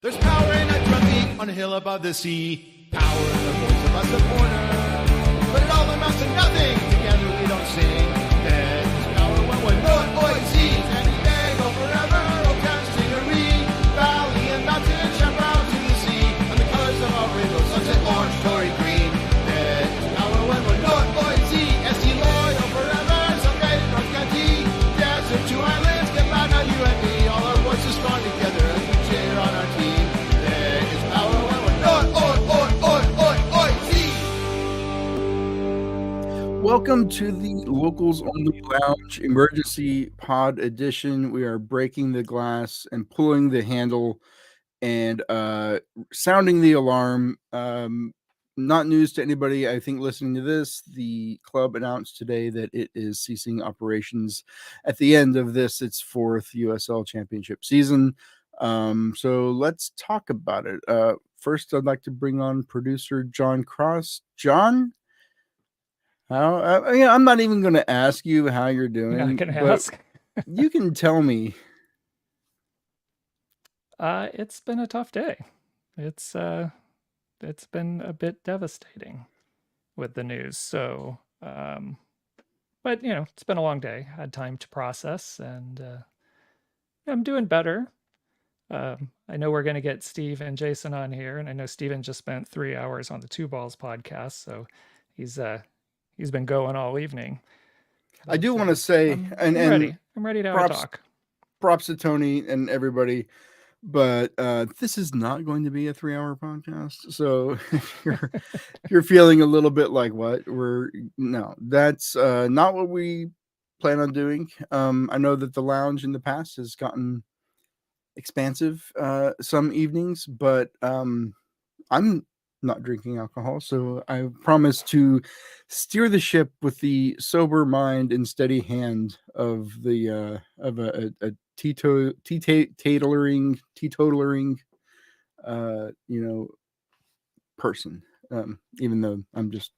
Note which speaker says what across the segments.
Speaker 1: There's power in a drumbeat on a hill above the sea. Power in the voice of a supporter. But it all amounts to nothing. Together we don't sing. There's power when we're not oases. Any day, go forever. Oh, dance, scenery. Valley and mountain, chaparral to the sea. And the colors of our rainbow, sunset, orange, Tory, green. There's power when we're not oases. ST loyal forever. Someday, North County. Desert to islands, get back on you and me. All our voices strong together as we cheer on our team.
Speaker 2: Welcome to the Locals Only Lounge Emergency Pod Edition. We are breaking the glass and pulling the handle and sounding the alarm. Not news to anybody, I think, listening to this. The club announced today that it is ceasing operations at the end of its fourth USL Championship season. So let's talk about it. First, I'd like to bring on producer John Cross. John? I'm not even going to ask you how you're doing.
Speaker 3: You're not going to ask.
Speaker 2: You can tell me.
Speaker 3: It's been a tough day. It's been a bit devastating with the news. So, but it's been a long day. I had time to process, and I'm doing better. I know we're going to get Steve and Jason on here, and I know Steven just spent 3 hours on the Two Balls podcast, so he's been going all evening.
Speaker 2: I do want to say,
Speaker 3: I'm ready to have a talk.
Speaker 2: Props to Tony and everybody, but this is not going to be a 3-hour podcast. So if you're feeling a little bit like what that's not what we plan on doing. I know that the lounge in the past has gotten expansive some evenings, but I'm not drinking alcohol, so I promise to steer the ship with the sober mind and steady hand of a teetotering person. Even though I'm just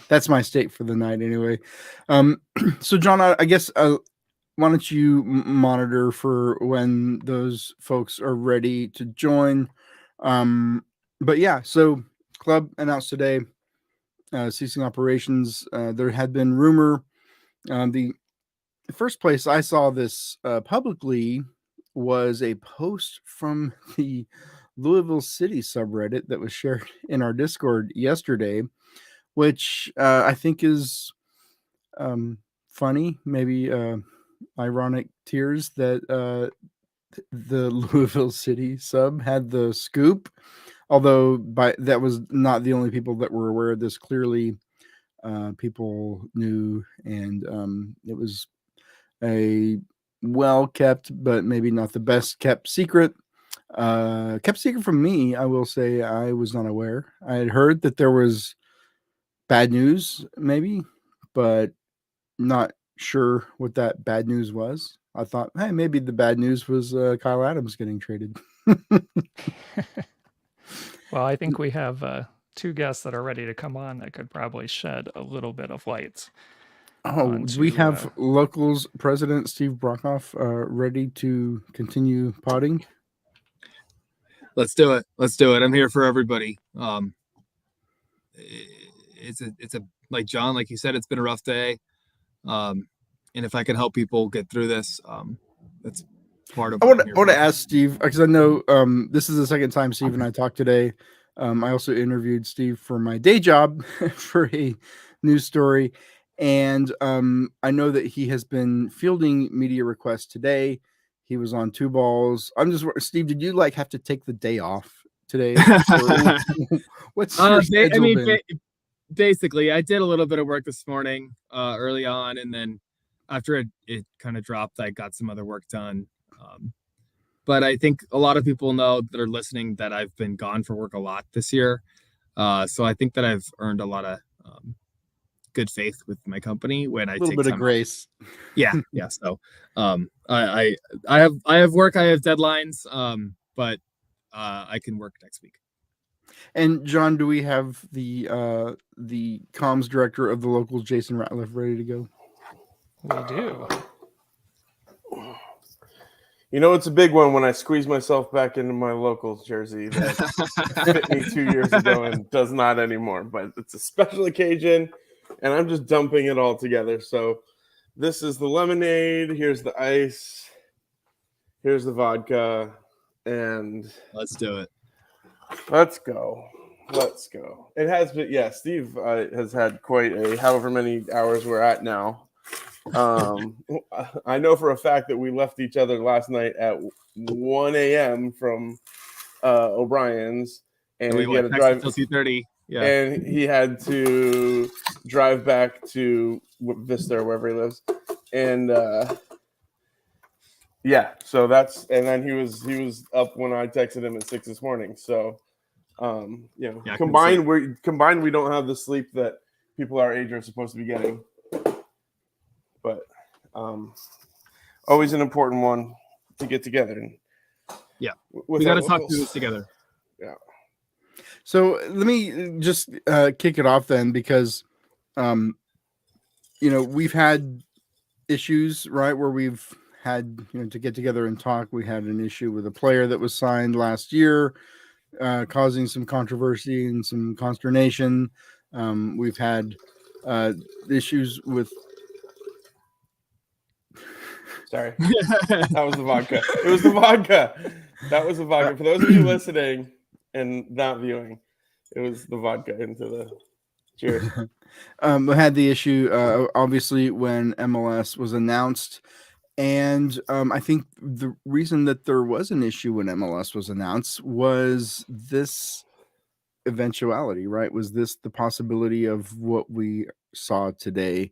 Speaker 2: that's my state for the night anyway. So John, I guess why don't you monitor for when those folks are ready to join? But yeah, so club announced today ceasing operations. There had been rumor. The first place I saw this publicly was a post from the Louisville City subreddit that was shared in our Discord yesterday, which I think is funny, maybe ironic tears that the Louisville City sub had the scoop, although that was not the only people that were aware of this. Clearly people knew, and it was a well-kept but maybe not the best kept secret. Kept secret from me. I will say I was not aware. I had heard that there was bad news maybe, but not sure what that bad news was. I thought, hey, maybe the bad news was Kyle Adams getting traded.
Speaker 3: Well, I think we have 2 guests that are ready to come on that could probably shed a little bit of light.
Speaker 2: We have Locals President Steve Brockhoff ready to continue potting.
Speaker 4: Let's do it. I'm here for everybody. It's a like John, like you said, it's been a rough day. And if I can help people get through this, that's part of.
Speaker 2: I want to ask Steve, because I know this is the second time Steve and I talked today. I also interviewed Steve for my day job for a news story, and I know that he has been fielding media requests today. He was on Two Balls. Steve, did you have to take the day off today? What's your schedule been?
Speaker 4: Basically, I did a little bit of work this morning early on, and then after it kind of dropped, I got some other work done. But I think a lot of people know that are listening that I've been gone for work a lot this year. So I think that I've earned a lot of good faith with my company when I take a little bit of
Speaker 2: grace.
Speaker 4: Yeah. So I have work, I have deadlines, but I can work next week.
Speaker 2: And John, do we have the comms director of the Locals, Jason Radcliff, ready to go?
Speaker 3: We do.
Speaker 5: You know, it's a big one when I squeeze myself back into my local jersey that fit me 2 years ago and does not anymore. But it's a special occasion, and I'm just dumping it all together. So this is the lemonade. Here's the ice. Here's the vodka. And
Speaker 4: Let's do it.
Speaker 5: let's go. Let's go. It has been, yeah, Steve has had quite a however many hours we're at now. I know for a fact that we left each other last night at 1 a.m. from O'Brien's, and
Speaker 4: We
Speaker 5: he had to
Speaker 4: texted
Speaker 5: drive
Speaker 4: till 2:30. Yeah.
Speaker 5: and he had to drive back to Vista or wherever he lives, and yeah, so that's, and then he was up when I texted him at 6 this morning. So you know,
Speaker 4: Yeah,
Speaker 5: combined we don't have the sleep that people our age are supposed to be getting. But always an important one to get together. And
Speaker 4: Yeah, we got to talk through this together.
Speaker 5: Yeah.
Speaker 2: So let me just kick it off then, because, you know, we've had issues, right, where we've had, you know, to get together and talk. We had an issue with a player that was signed last year, causing some controversy and some consternation. We've had issues with.
Speaker 5: Sorry, that was the vodka. It was the vodka. That was the vodka. For those of you listening and not viewing, it was the vodka into the cheers.
Speaker 2: We had the issue, obviously, when MLS was announced. And I think the reason that there was an issue when MLS was announced was this eventuality, right? Was this the possibility of what we saw today?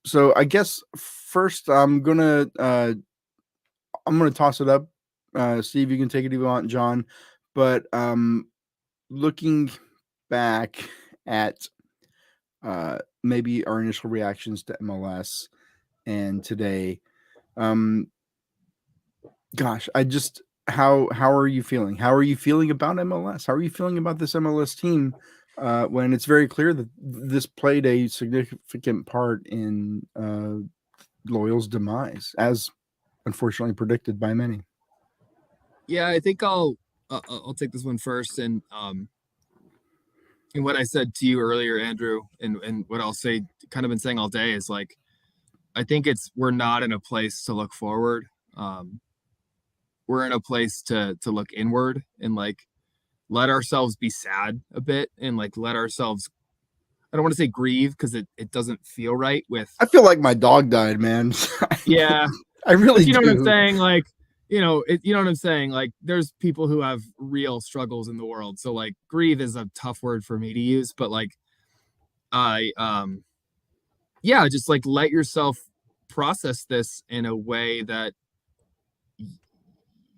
Speaker 2: So I guess first I'm gonna toss it up. Steve, you can take it if you want, John. But looking back at maybe our initial reactions to MLS and today, gosh, how are you feeling? How are you feeling about MLS? How are you feeling about this MLS team when it's very clear that this played a significant part in Loyal's demise, as unfortunately predicted by many?
Speaker 4: Yeah, I think I'll take this one first, and what I said to you earlier, Andrew, and what I'll say, kind of been saying all day, is like, I think we're not in a place to look forward. We're in a place to look inward and like let ourselves be sad a bit, and like let ourselves, I don't want to say grieve, because it doesn't feel right with.
Speaker 2: I feel like my dog died, man.
Speaker 4: Yeah,
Speaker 2: I really
Speaker 4: you know
Speaker 2: do.
Speaker 4: what I'm saying? Like, you know what I'm saying? Like, there's people who have real struggles in the world. So like, grieve is a tough word for me to use, but like, yeah, just like let yourself process this in a way that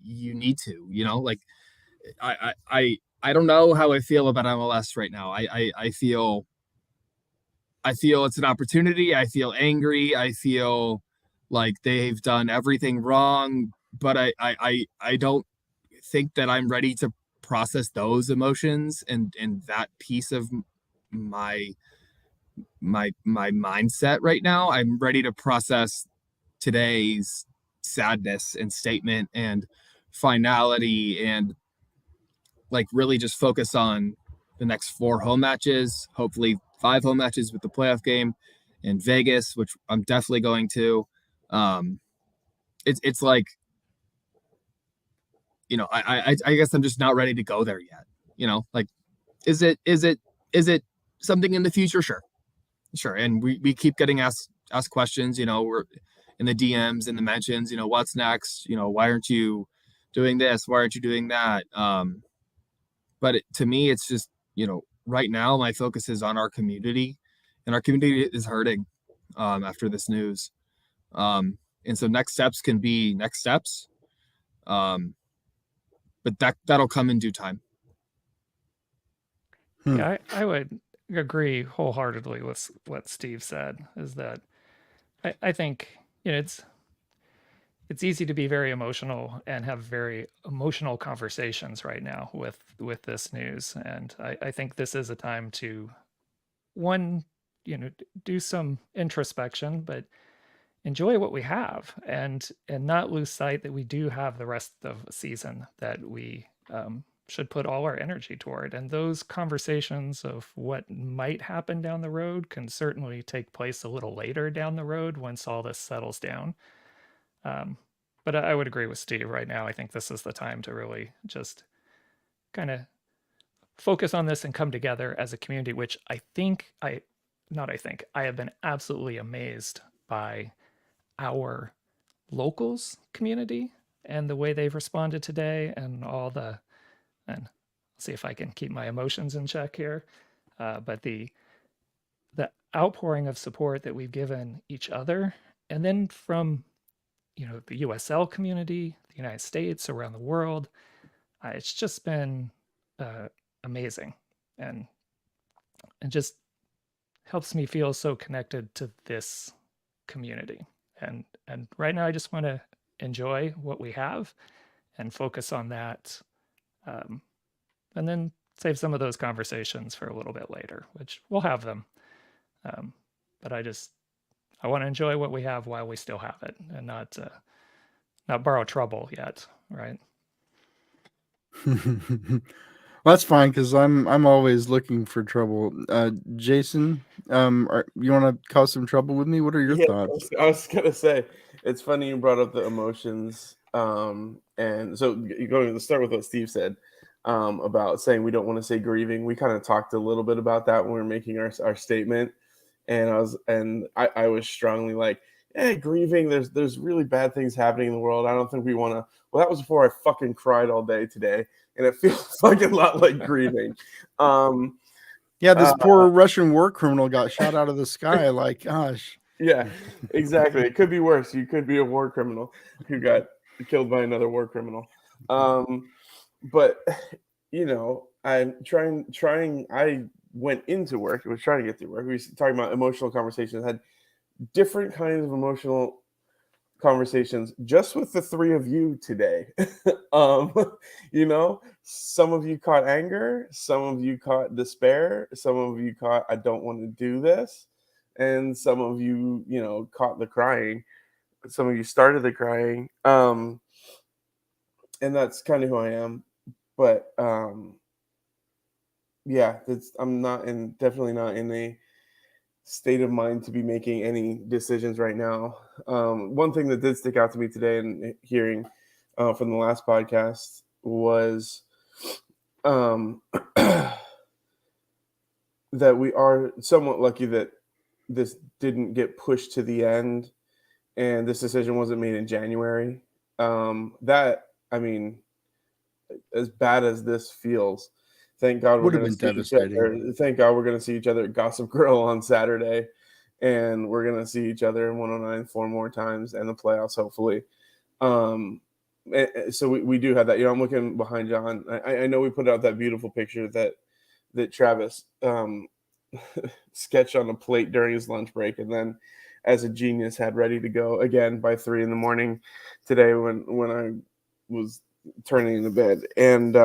Speaker 4: you need to, you know, like I don't know how I feel about MLS right now. I feel it's an opportunity. I feel angry. I feel like they've done everything wrong, but I don't think that I'm ready to process those emotions and that piece of my mindset right now. I'm ready to process today's sadness and statement and finality, and like really just focus on the next 4 home matches, hopefully 5 home matches with the playoff game in Vegas, which I'm definitely going to. It's like, you know, I guess I'm just not ready to go there yet. You know, like, is it something in the future? Sure. And we keep getting asked questions, you know, we're in the DMs and the mentions, you know, what's next? You know, why aren't you doing this? Why aren't you doing that? But to me, it's just, you know, right now my focus is on our community, and our community is hurting after this news. And so next steps can be next steps. But that'll come in due time.
Speaker 3: Yeah, I would agree wholeheartedly with what Steve said, is that I think, you know, it's easy to be very emotional and have very emotional conversations right now with this news. And I think this is a time to, one, you know, do some introspection, but enjoy what we have and not lose sight that we do have the rest of the season that we should put all our energy toward. And those conversations of what might happen down the road can certainly take place a little later down the road once all this settles down. But I would agree with Steve right now. I think this is the time to really just kind of focus on this and come together as a community, which I have been absolutely amazed by our locals community and the way they've responded today and and see if I can keep my emotions in check here. But the outpouring of support that we've given each other, and then from, the USL community, the United States, around the world, it's just been amazing, and just helps me feel so connected to this community. And right now I just want to enjoy what we have and focus on that, and then save some of those conversations for a little bit later, which we'll have them. But I want to enjoy what we have while we still have it, and not borrow trouble yet, right?
Speaker 2: Well, that's fine because I'm always looking for trouble. Jason, you want to cause some trouble with me? What are your thoughts?
Speaker 5: I was gonna say, it's funny you brought up the emotions. And so you're going to start with what Steve said about saying we don't want to say grieving. We kind of talked a little bit about that when we were making our statement, and I was strongly like, grieving. There's really bad things happening in the world. I don't think we want to. Well, that was before I fucking cried all day today, and it feels like a lot like grieving.
Speaker 2: Yeah, this poor Russian war criminal got shot out of the sky. Like, gosh.
Speaker 5: Yeah, exactly. It could be worse. You could be a war criminal who got killed by another war criminal. But I'm trying. I went into work. I was trying to get through work. We were talking about emotional conversations. Had different kinds of emotional conversations just with the three of you today. Some of you caught anger, some of you caught despair, some of you caught I don't want to do this, and some of you caught the crying. Some of you started the crying, and that's kind of who I am. But I'm definitely not in a state of mind to be making any decisions right now. One thing that did stick out to me today and hearing from the last podcast was that we are somewhat lucky that this didn't get pushed to the end and this decision wasn't made in January. As bad as this feels, thank God we're going to see each other. Thank God we're going to see each other at Gossip Girl on Saturday, and we're going to see each other in 109 4 more times and the playoffs, hopefully. So we do have that. I'm looking behind John. I know we put out that beautiful picture that Travis sketched on a plate during his lunch break, and then as a genius had ready to go again by 3 a.m. today when I was turning into bed, and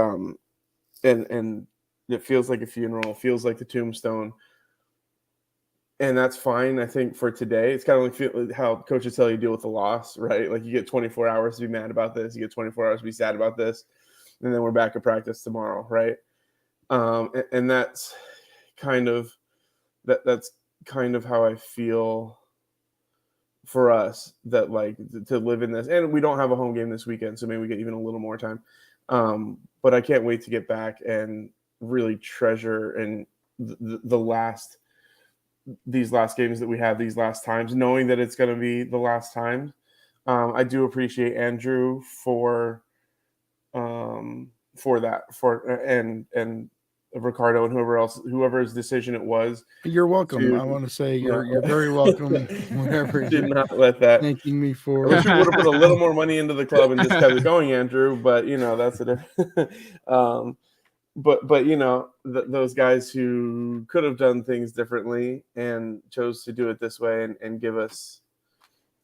Speaker 5: it feels like a funeral, feels like the tombstone, and that's fine. I think for today, it's kind of like how coaches tell you to deal with the loss, right? Like you get 24 hours to be mad about this, you get 24 hours to be sad about this, and then we're back at practice tomorrow, right? And that's kind of how I feel for us, that like to live in this, and we don't have a home game this weekend, so maybe we get even a little more time. But I can't wait to get back and really treasure and these last games that we have, these last times, knowing that it's going to be the last time. I do appreciate Andrew for that, and Ricardo and whoever's decision it was.
Speaker 2: You're welcome. I want to say you're very welcome. Whatever.
Speaker 5: Did not let that
Speaker 2: thanking me for.
Speaker 5: I wish you would have put a little more money into the club and just kept it going, Andrew. But that's a different. But those guys who could have done things differently and chose to do it this way and give us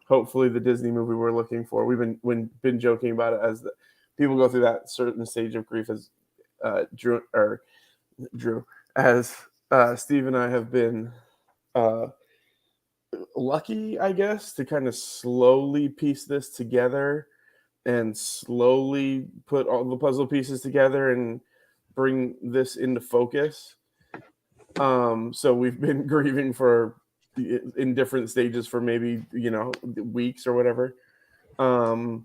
Speaker 5: hopefully the Disney movie we're looking for. We've been joking about it as people go through that certain stage of grief as Drew, as Steve and I have been lucky, I guess, to kind of slowly piece this together and slowly put all the puzzle pieces together and bring this into focus. So we've been grieving for in different stages for maybe, weeks or whatever. And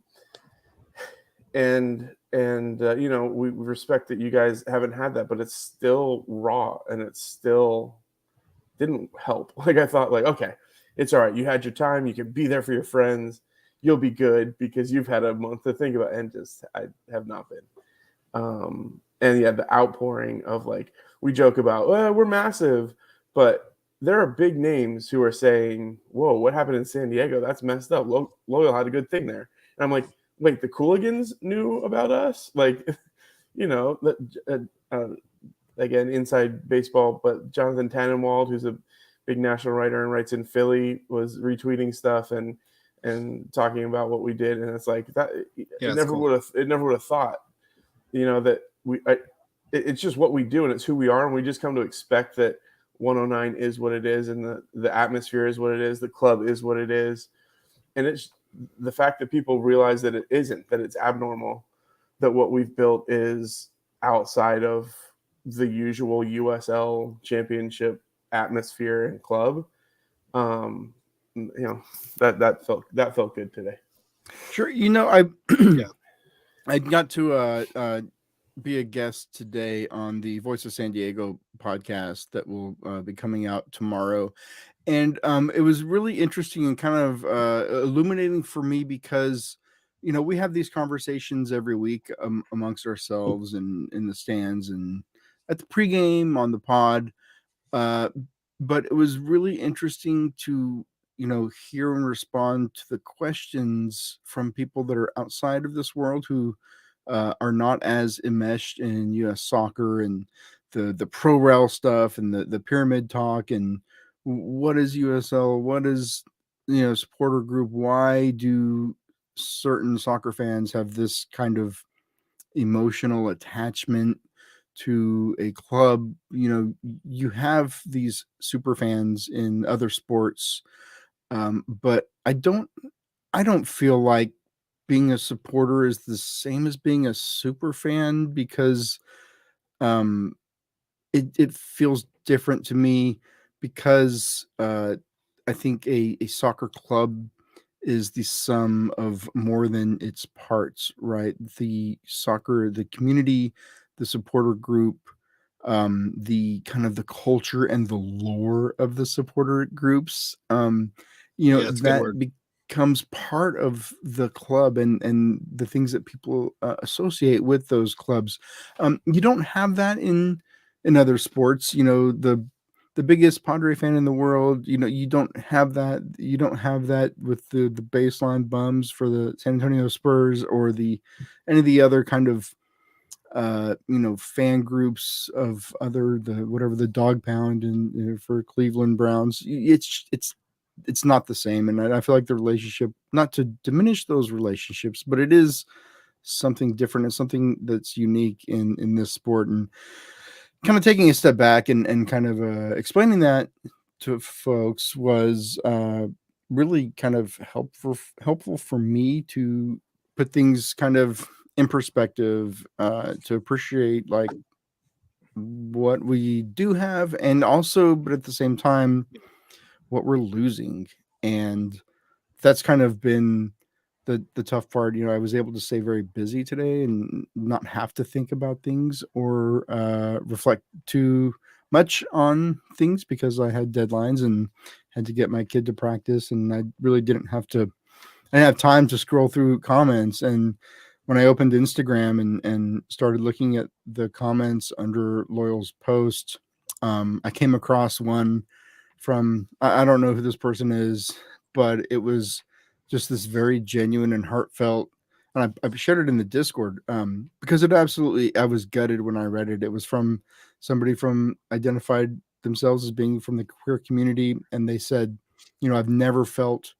Speaker 5: we respect that you guys haven't had that, but it's still raw and it still didn't help. Like I thought, like, okay, it's all right. You had your time. You can be there for your friends. You'll be good because you've had a month to think about, and just I have not been. And yeah, the outpouring of, like, we joke about, well, we're massive, but there are big names who are saying, whoa, what happened in San Diego? That's messed up. Loyal had a good thing there. And I'm like, wait, the Cooligans knew about us? Like, again, inside baseball, but Jonathan Tannenwald, who's a big national writer and writes in Philly, was retweeting stuff and talking about what we did. And it's like that.
Speaker 4: Yeah,
Speaker 5: it never would have thought, that it's just what we do and it's who we are. And we just come to expect that 109 is what it is. And the atmosphere is what it is. The club is what it is. And it's the fact that people realize that it isn't, that it's abnormal, that what we've built is outside of the usual USL championship atmosphere and club. That felt good today.
Speaker 2: Sure. I got to be a guest today on the Voice of San Diego podcast that will be coming out tomorrow. And it was really interesting and kind of illuminating for me because, we have these conversations every week amongst ourselves and in the stands and at the pregame on the pod. But it was really interesting to, hear and respond to the questions from people that are outside of this world who are not as enmeshed in U.S. soccer and the pro rel stuff and the pyramid talk and what is USL, what is supporter group, why do certain soccer fans have this kind of emotional attachment to a club. You have these super fans in other sports, but I don't feel like being a supporter is the same as being a super fan because it feels different to me because I think a soccer club is the sum of more than its parts, right? The soccer, the community, the supporter group, the kind of the culture and the lore of the supporter groups, that becomes part of the club and the things that people associate with those clubs. You don't have that in other sports. The biggest Padre fan in the world, you don't have that. You don't have that with the baseline bums for the San Antonio Spurs or any of the other kind of fan groups of the dog pound and for Cleveland Browns. It's not the same, and I feel like the relationship, not to diminish those relationships, but it is something different. It's something that's unique in this sport, and kind of taking a step back and kind of explaining that to folks was really kind of helpful for me to put things kind of in perspective, to appreciate like what we do have and also, but at the same time, what we're losing. And that's kind of been the tough part. I was able to stay very busy today and not have to think about things or reflect too much on things because I had deadlines and had to get my kid to practice, and I really didn't have time to scroll through comments. And when I opened Instagram and started looking at the comments under Loyal's post, I came across one from, I don't know who this person is, but it was just this very genuine and heartfelt, and I shared it in the Discord because I was gutted when I read it. It was from somebody identified themselves as being from the queer community, and they said, I've never felt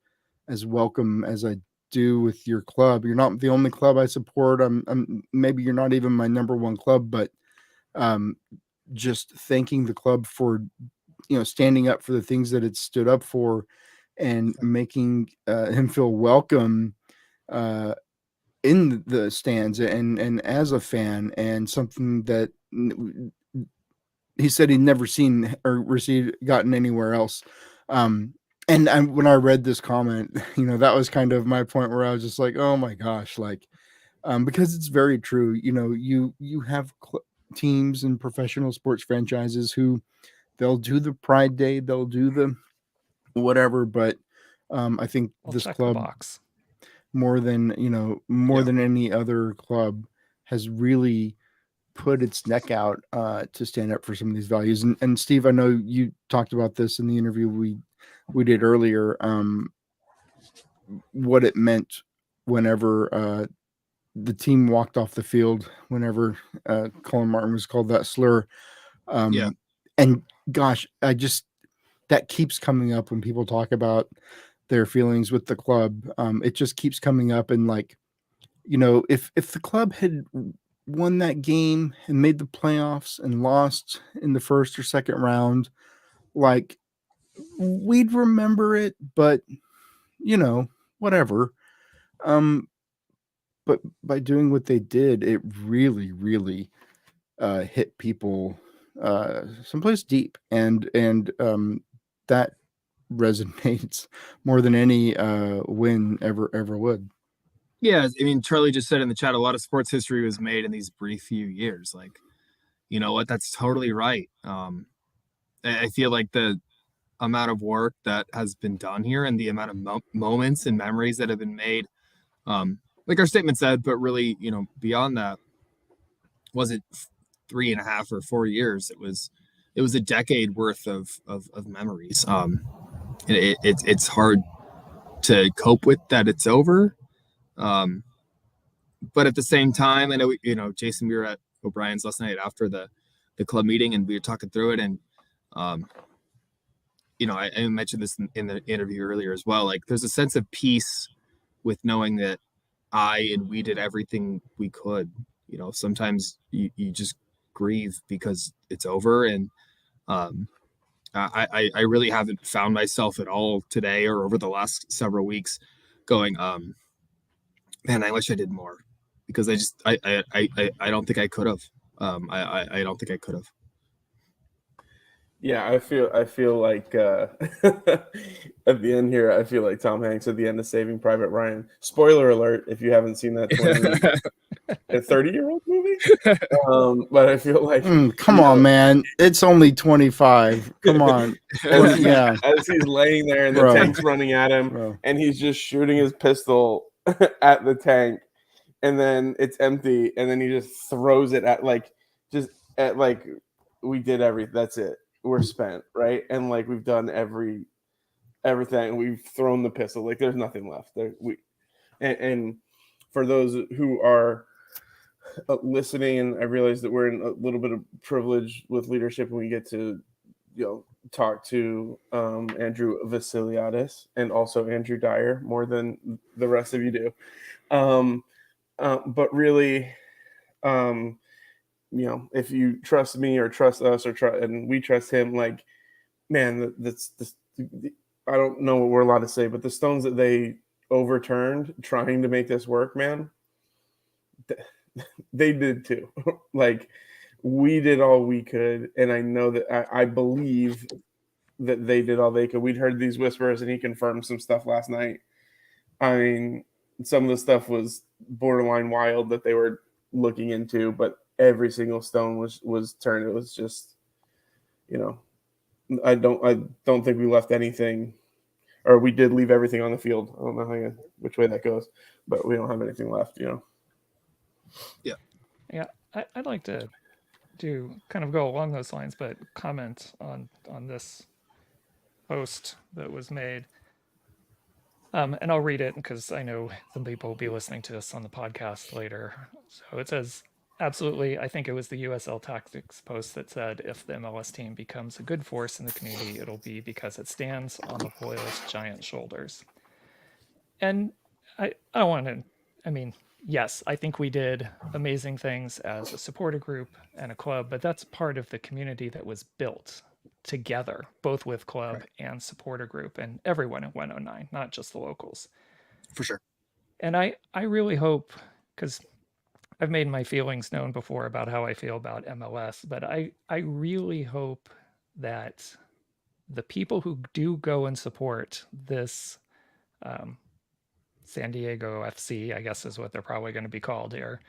Speaker 2: as welcome as I do with your club. You're not the only club I support. I'm maybe you're not even my number one club, but just thanking the club for standing up for the things that it stood up for and making him feel welcome in the stands and as a fan, and something that he said he'd never seen or gotten anywhere else. When I read this comment, that was kind of my point where I was just like, oh my gosh, like, because it's very true. You have teams and professional sports franchises who they'll do the Pride Day, they'll do the whatever, but I think
Speaker 3: We'll
Speaker 2: this
Speaker 3: check
Speaker 2: club,
Speaker 3: the box.
Speaker 2: more than than any other club, has really put its neck out to stand up for some of these values. And Steve, I know you talked about this in the interview we did earlier, what it meant whenever the team walked off the field, whenever Colin Martin was called that slur. And gosh, that keeps coming up when people talk about their feelings with the club. It just keeps coming up, and like, if the club had won that game and made the playoffs and lost in the first or second round, like, we'd remember it, but whatever. But by doing what they did, it really, really hit people someplace deep, and that resonates more than any win ever would.
Speaker 4: Yeah, I mean, Charlie just said in the chat, a lot of sports history was made in these brief few years. Like, you know what? That's totally right. I feel like the amount of work that has been done here and the amount of moments and memories that have been made, like our statement said, but really, beyond that, wasn't 3.5 or 4 years. It was a decade worth of memories. It's hard to cope with that it's over. But at the same time, I know, Jason, we were at O'Brien's last night after the club meeting, and we were talking through it. And, I mentioned this in the interview earlier as well. Like, there's a sense of peace with knowing that we did everything we could. Sometimes you just grieve because it's over. And I really haven't found myself at all today or over the last several weeks going, man, I wish I did more, because I don't think I could have. I don't think I could have.
Speaker 5: Yeah, I feel like at the end here, I feel like Tom Hanks at the end of Saving Private Ryan. Spoiler alert, if you haven't seen that 30-year-old movie. But I feel like
Speaker 2: come on, man, it's only 25. Come on. Yeah,
Speaker 5: as he's laying there and the tank's running at him, and he's just shooting his pistol at the tank, and then it's empty, and then he just throws it at we did everything. That's it. We're spent, right? And like, we've done everything. We've thrown the pistol. Like, there's nothing left there. And for those who are listening, and I realize that we're in a little bit of privilege with leadership, and we get to talk to Andrew Vasiliadis and also Andrew Dyer more than the rest of you do. But really, if you trust me or trust us and we trust him, like, man, I don't know what we're allowed to say, but the stones that they overturned trying to make this work, man, they did too. Like, we did all we could, and I know that I believe that they did all they could. We'd heard these whispers, and he confirmed some stuff last night. I mean, some of the stuff was borderline wild that they were looking into, but every single stone was turned. It was just, I don't think we left anything, or we did leave everything on the field. I don't know which way that goes, but we don't have anything left,
Speaker 4: Yeah.
Speaker 3: I'd like to kind of go along those lines, but comment on this post that was made. And I'll read it because I know some people will be listening to this on the podcast later. So it says, absolutely, I think it was the USL Tactics post that said, if the MLS team becomes a good force in the community, it'll be because it stands on the Royals' giant shoulders. And I don't want to, yes, I think we did amazing things as a supporter group and a club, but that's part of the community that was built together, both with club and supporter group and everyone in 109, not just the locals.
Speaker 4: For sure.
Speaker 3: And I really hope, because I've made my feelings known before about how I feel about MLS, but I really hope that the people who do go and support this San Diego FC, I guess is what they're probably going to be called here,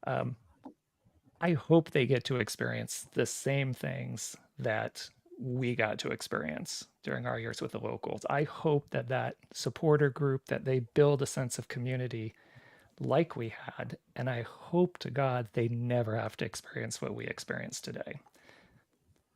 Speaker 3: I hope they get to experience the same things that we got to experience during our years with the locals. I hope that that supporter group, that they build a sense of community like we had, and I hope to God they never have to experience what we experience today,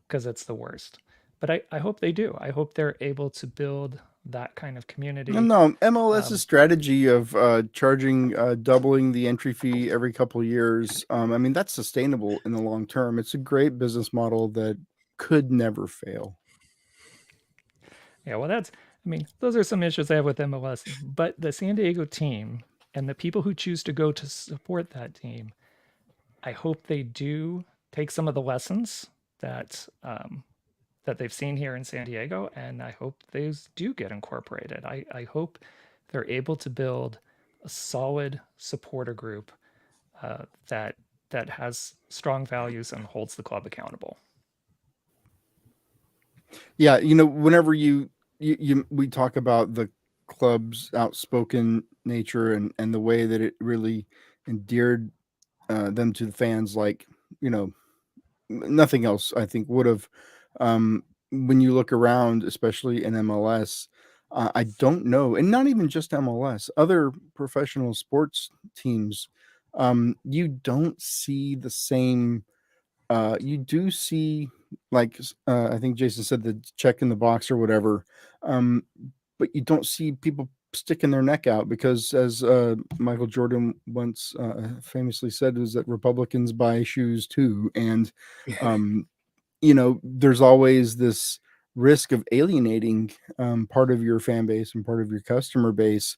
Speaker 3: because it's the worst. But I hope they do. I hope they're able to build that kind of community.
Speaker 2: No, MLS's strategy of charging doubling the entry fee every couple of years, I mean, that's sustainable in the long term. It's a great business model that could never fail.
Speaker 3: Yeah, well, I mean, those are some issues I have with MLS, but the San Diego team and the people who choose to go to support that team, I hope they do take some of the lessons that that they've seen here in San Diego, and I hope those do get incorporated. I hope they're able to build a solid supporter group that has strong values and holds the club accountable.
Speaker 2: Yeah, whenever we talk about the club's outspoken nature and the way that it really endeared them to the fans, like, nothing else I think would have. When you look around, especially in MLS, I don't know, and not even just MLS, other professional sports teams, you don't see the same. You do see, like, I think Jason said, the check in the box or whatever, but you don't see people sticking their neck out, because, as Michael Jordan once famously said, was that Republicans buy shoes too, and there's always this risk of alienating part of your fan base and part of your customer base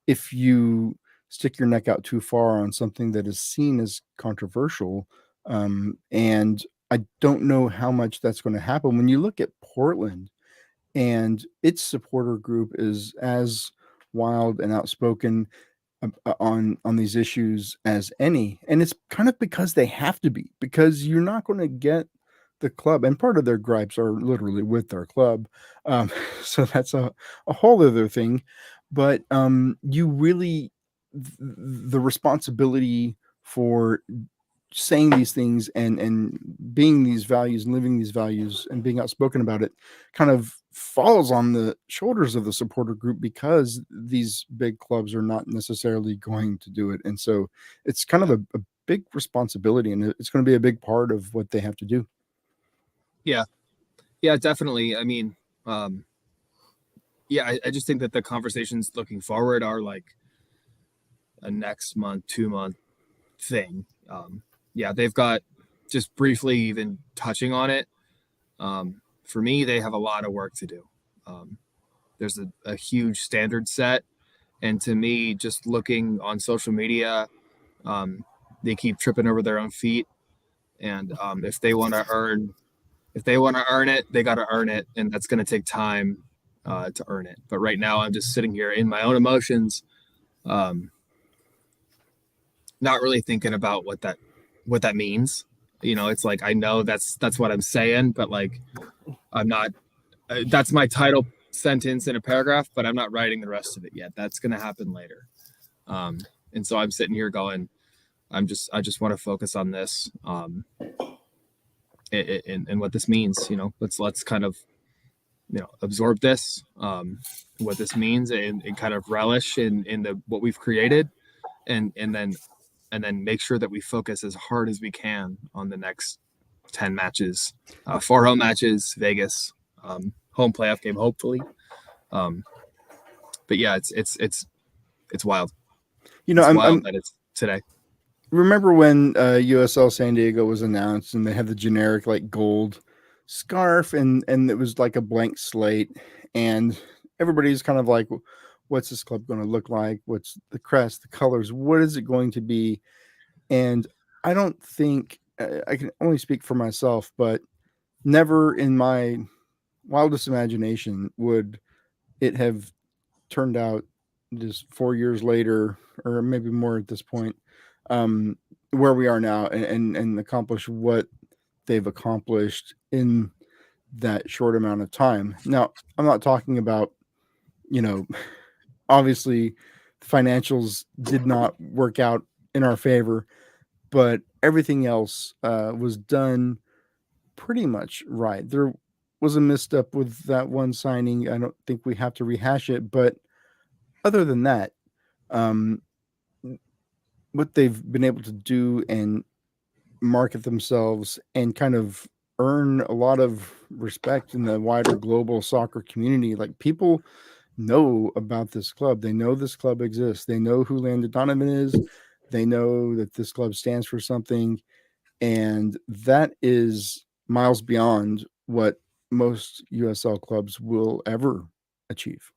Speaker 2: if you stick your neck out too far on something that is seen as controversial. And I don't know how much that's going to happen. When you look at Portland, and its supporter group is as wild and outspoken on these issues as any, and it's kind of because they have to be, because you're not going to get the club, and part of their gripes are literally with their club, so that's a whole other thing. But you really, the responsibility for saying these things and being these values and living these values and being outspoken about it kind of falls on the shoulders of the supporter group, because these big clubs are not necessarily going to do it. And so it's kind of a big responsibility, and it's going to be a big part of what they have to do.
Speaker 4: Yeah, definitely. I mean, I just think that the conversations looking forward are like a next month, 2-month thing. They've got, just briefly even touching on it, for me, they have a lot of work to do. There's a huge standard set, and to me, just looking on social media, they keep tripping over their own feet, and if they want to earn it, they got to earn it, and that's going to take time to earn it. But right now, I'm just sitting here in my own emotions, not really thinking about what that means. It's like, I know that's what I'm saying, but like, I'm not. That's my title sentence in a paragraph, but I'm not writing the rest of it yet. That's going to happen later. And so I'm sitting here going, I just want to focus on this. And what this means, let's kind of, absorb this, what this means, and kind of relish in what we've created, and then make sure that we focus as hard as we can on the next 10 matches, 4 home matches, Vegas, home playoff game, hopefully. But yeah, it's wild. Wild that it's today.
Speaker 2: Remember when USL San Diego was announced, and they had the generic like gold scarf, and it was like a blank slate, and everybody's kind of like, what's this club going to look like? What's the crest, the colors? What is it going to be? And I don't think, I can only speak for myself, but never in my wildest imagination would it have turned out just 4 years later, or maybe more at this point, where we are now, and accomplish what they've accomplished in that short amount of time. Now, I'm not talking about, obviously the financials did not work out in our favor, but everything else was done pretty much right. There was a misstep with that one signing. I don't think we have to rehash it, but other than that, um, what they've been able to do and market themselves and kind of earn a lot of respect in the wider global soccer community. Like, people know about this club. They know this club exists. They know who Landon Donovan is. They know that this club stands for something. And that is miles beyond what most USL clubs will ever achieve.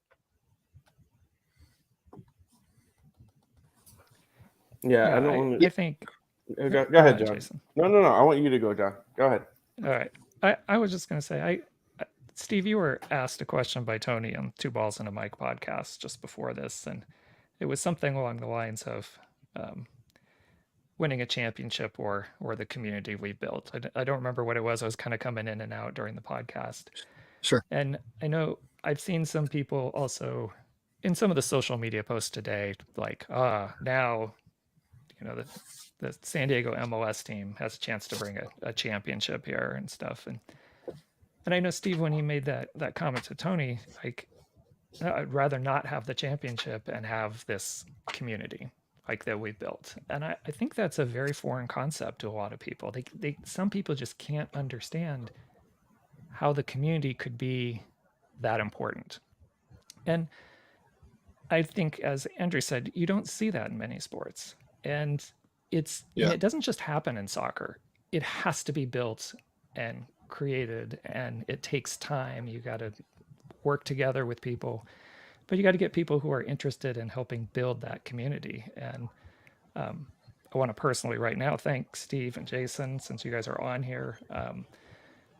Speaker 5: Yeah, I don't want to.
Speaker 3: I think.
Speaker 5: Go ahead, John.
Speaker 3: Jason.
Speaker 5: No. I want you to go, John. Go ahead.
Speaker 3: All right. I was just going to say, Steve, you were asked a question by Tony on Two Balls and a Mic podcast just before this, and it was something along the lines of winning a championship or the community we built. I don't remember what it was. I was kind of coming in and out during the podcast.
Speaker 4: Sure.
Speaker 3: And I know I've seen some people also in some of the social media posts today, like, now, the San Diego MLS team has a chance to bring a championship here and stuff. And I know Steve, when he made that comment to Tony, like, I'd rather not have the championship and have this community like that we built. And I think that's a very foreign concept to a lot of people. Some people just can't understand how the community could be that important. And I think, as Andrew said, you don't see that in many sports. And and it doesn't just happen in soccer. It has to be built and created, and it takes time. You got to work together with people, but you got to get people who are interested in helping build that community. And I want to personally right now thank Steve and Jason, since you guys are on here.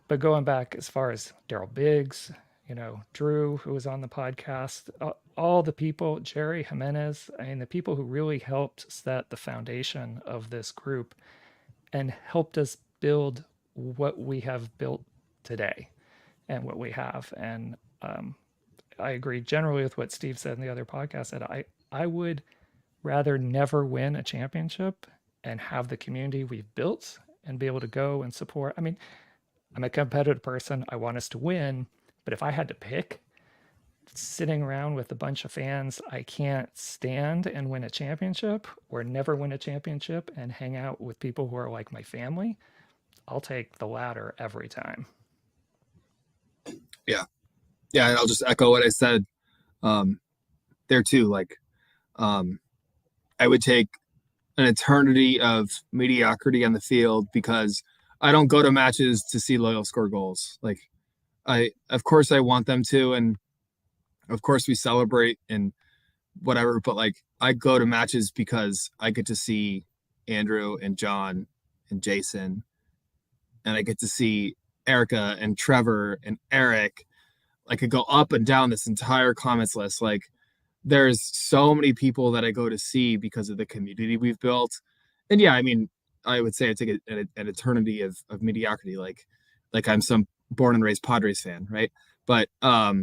Speaker 3: But going back as far as Daryl Biggs, Drew, who was on the podcast, all the people, Jerry Jimenez, the people who really helped set the foundation of this group and helped us build what we have built today and what we have. And I agree generally with what Steve said in the other podcast, that I would rather never win a championship and have the community we've built and be able to go and support. I mean, I'm a competitive person. I want us to win. But if I had to pick, sitting around with a bunch of fans I can't stand and win a championship, or never win a championship and hang out with people who are like my family, I'll take the latter every time.
Speaker 4: Yeah, and I'll just echo what I said there too. Like, I would take an eternity of mediocrity on the field because I don't go to matches to see Loyal score goals. Like, of course I want them to, and of course we celebrate and whatever, but like, I go to matches because I get to see Andrew and John and Jason, and I get to see Erica and Trevor and Eric. I could go up and down this entire comments list. Like, there's so many people that I go to see because of the community we've built. And yeah, I mean, I would say I take an eternity of mediocrity. Like I'm some born and raised Padres fan, right? But I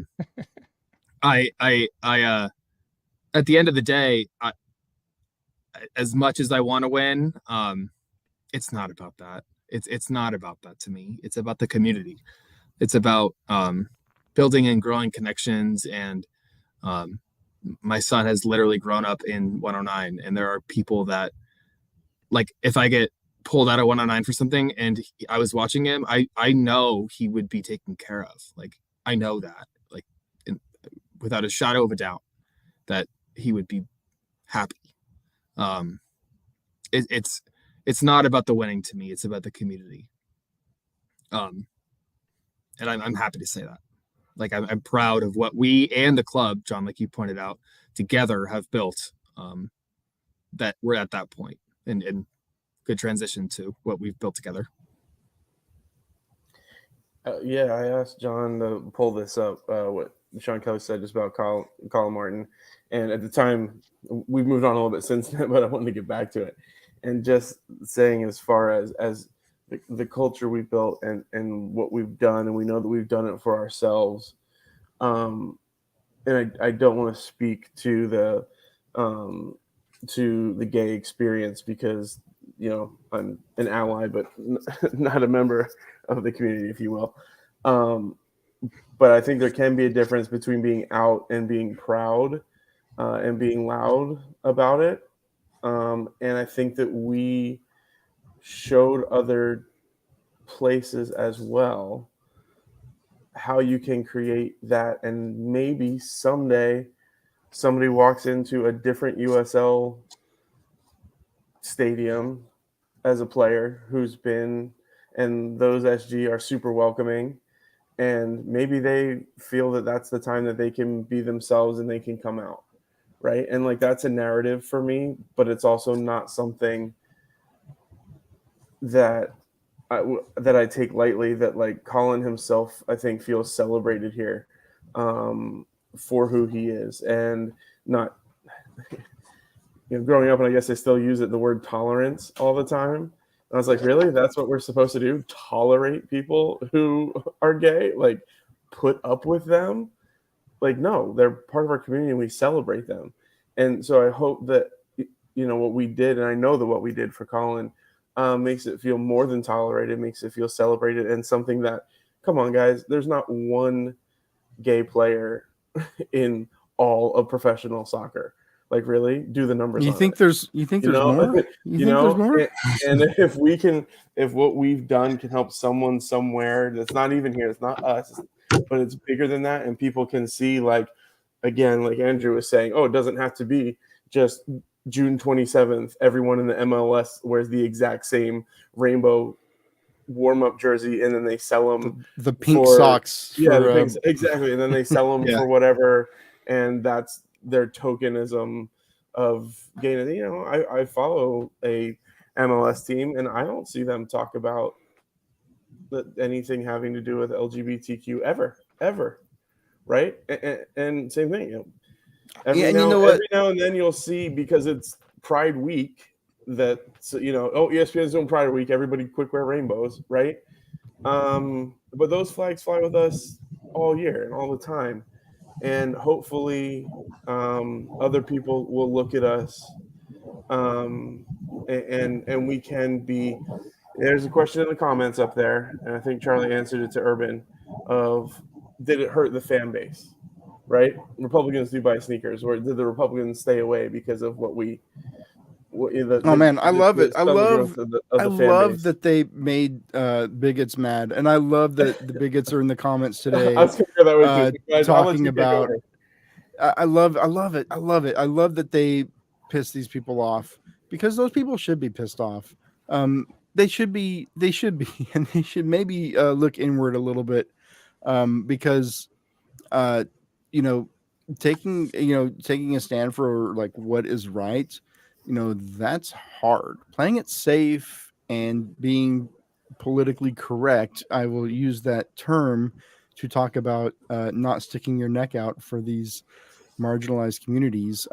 Speaker 4: at the end of the day, as much as I want to win, it's not about that. It's not about that to me. It's about the community. It's about building and growing connections. And my son has literally grown up in 109, and there are people that, like, if I get pulled out of 109 for something and I was watching him, I know he would be taken care of. Like, I know that, like, without a shadow of a doubt, that he would be happy. It's not about the winning to me. It's about the community. And I'm happy to say that. Like, I'm proud of what we and the club, John, like you pointed out, together have built, that we're at that point, and good transition to what we've built together.
Speaker 5: Yeah, I asked John to pull this up, what Sean Kelly said just about Colin Martin. And at the time, we've moved on a little bit since then, but I wanted to get back to it. And just saying, as far as the culture we built and what we've done, and we know that we've done it for ourselves. And I don't want to speak um, to the gay experience because I'm an ally, but not a member of the community, if you will. But I think there can be a difference between being out and being proud and being loud about it. And I think that we showed other places as well how you can create that, and maybe someday somebody walks into a different USL stadium as a player who's been, and those SG are super welcoming, and maybe they feel that that's the time that they can be themselves and they can come out, right? And like, that's a narrative for me, but it's also not something that I take lightly. That, like, Colin himself, I think, feels celebrated here for who he is, and not growing up, and I guess I still use it, the word tolerance all the time. And I was like, really? That's what we're supposed to do? Tolerate people who are gay? Like, put up with them? Like, no, they're part of our community and we celebrate them. And so I hope that, what we did, and I know that what we did for Colin makes it feel more than tolerated, makes it feel celebrated, and something that, come on, guys, there's not one gay player in all of professional soccer. Like, really, do the numbers.
Speaker 2: You think there's more? You think there's more?
Speaker 5: And if what we've done can help someone somewhere that's not even here, it's not us, but it's bigger than that, and people can see, like, again, like Andrew was saying, it doesn't have to be just June 27th. Everyone in the MLS wears the exact same rainbow warm-up jersey, and then they sell them
Speaker 2: the pink socks.
Speaker 5: The pinks, exactly, and then they sell them for whatever, and that's their tokenism of gay. I follow a MLS team, and I don't see them talk about anything having to do with LGBTQ ever, right? And same thing. Every now and then you'll see, because it's Pride Week, that ESPN's doing Pride Week, everybody quick wear rainbows, right? But those flags fly with us all year and all the time. And hopefully other people will look at us and we can be. There's a question in the comments up there, and I think Charlie answered it to Urban, of, did it hurt the fan base, right? Republicans do buy sneakers, or did the Republicans stay away because of what we
Speaker 2: I love it. I love that they made bigots mad, and I love that the bigots are in the comments today.
Speaker 5: I was gonna go that way too.
Speaker 2: Talking about. I love it. I love that they piss these people off, because those people should be pissed off. They should be, and they should maybe look inward a little bit, because taking a stand for, like, what is right. That's hard. Playing it safe and being politically correct, I will use that term to talk about not sticking your neck out for these marginalized communities.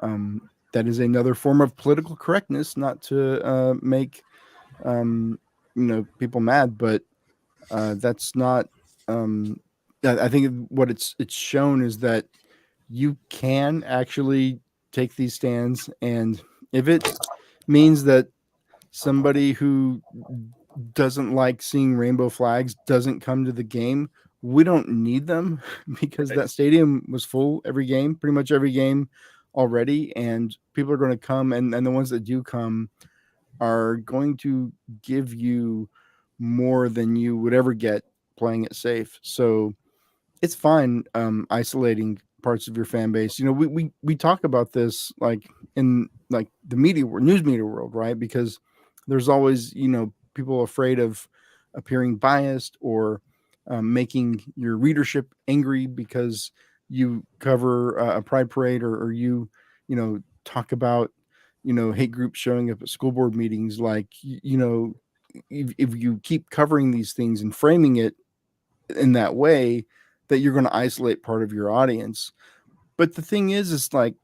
Speaker 2: That is another form of political correctness, not to make people mad, but that's not. I think what it's shown is that you can actually take these stands, and if it means that somebody who doesn't like seeing rainbow flags doesn't come to the game, we don't need them, because that stadium was full pretty much every game already, and people are going to come, and the ones that do come are going to give you more than you would ever get playing it safe. So it's fine isolating parts of your fan base. We talk about this, like, in, like, the news media world, right? Because there's always people afraid of appearing biased, or making your readership angry because you cover a pride parade, or you talk about hate groups showing up at school board meetings. Like, if you keep covering these things and framing it in that way that you're going to isolate part of your audience. But the thing is like,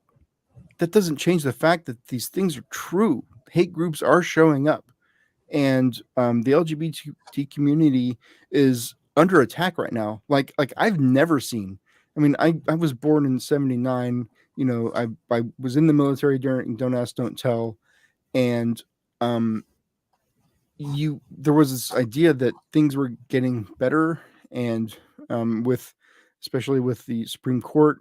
Speaker 2: that doesn't change the fact that these things are true. Hate groups are showing up, and the LGBT community is under attack right now. Like I've never seen. I mean, I was born in '79. You know, I was in the military during Don't Ask, Don't Tell, and there was this idea that things were getting better, and with especially with the Supreme Court,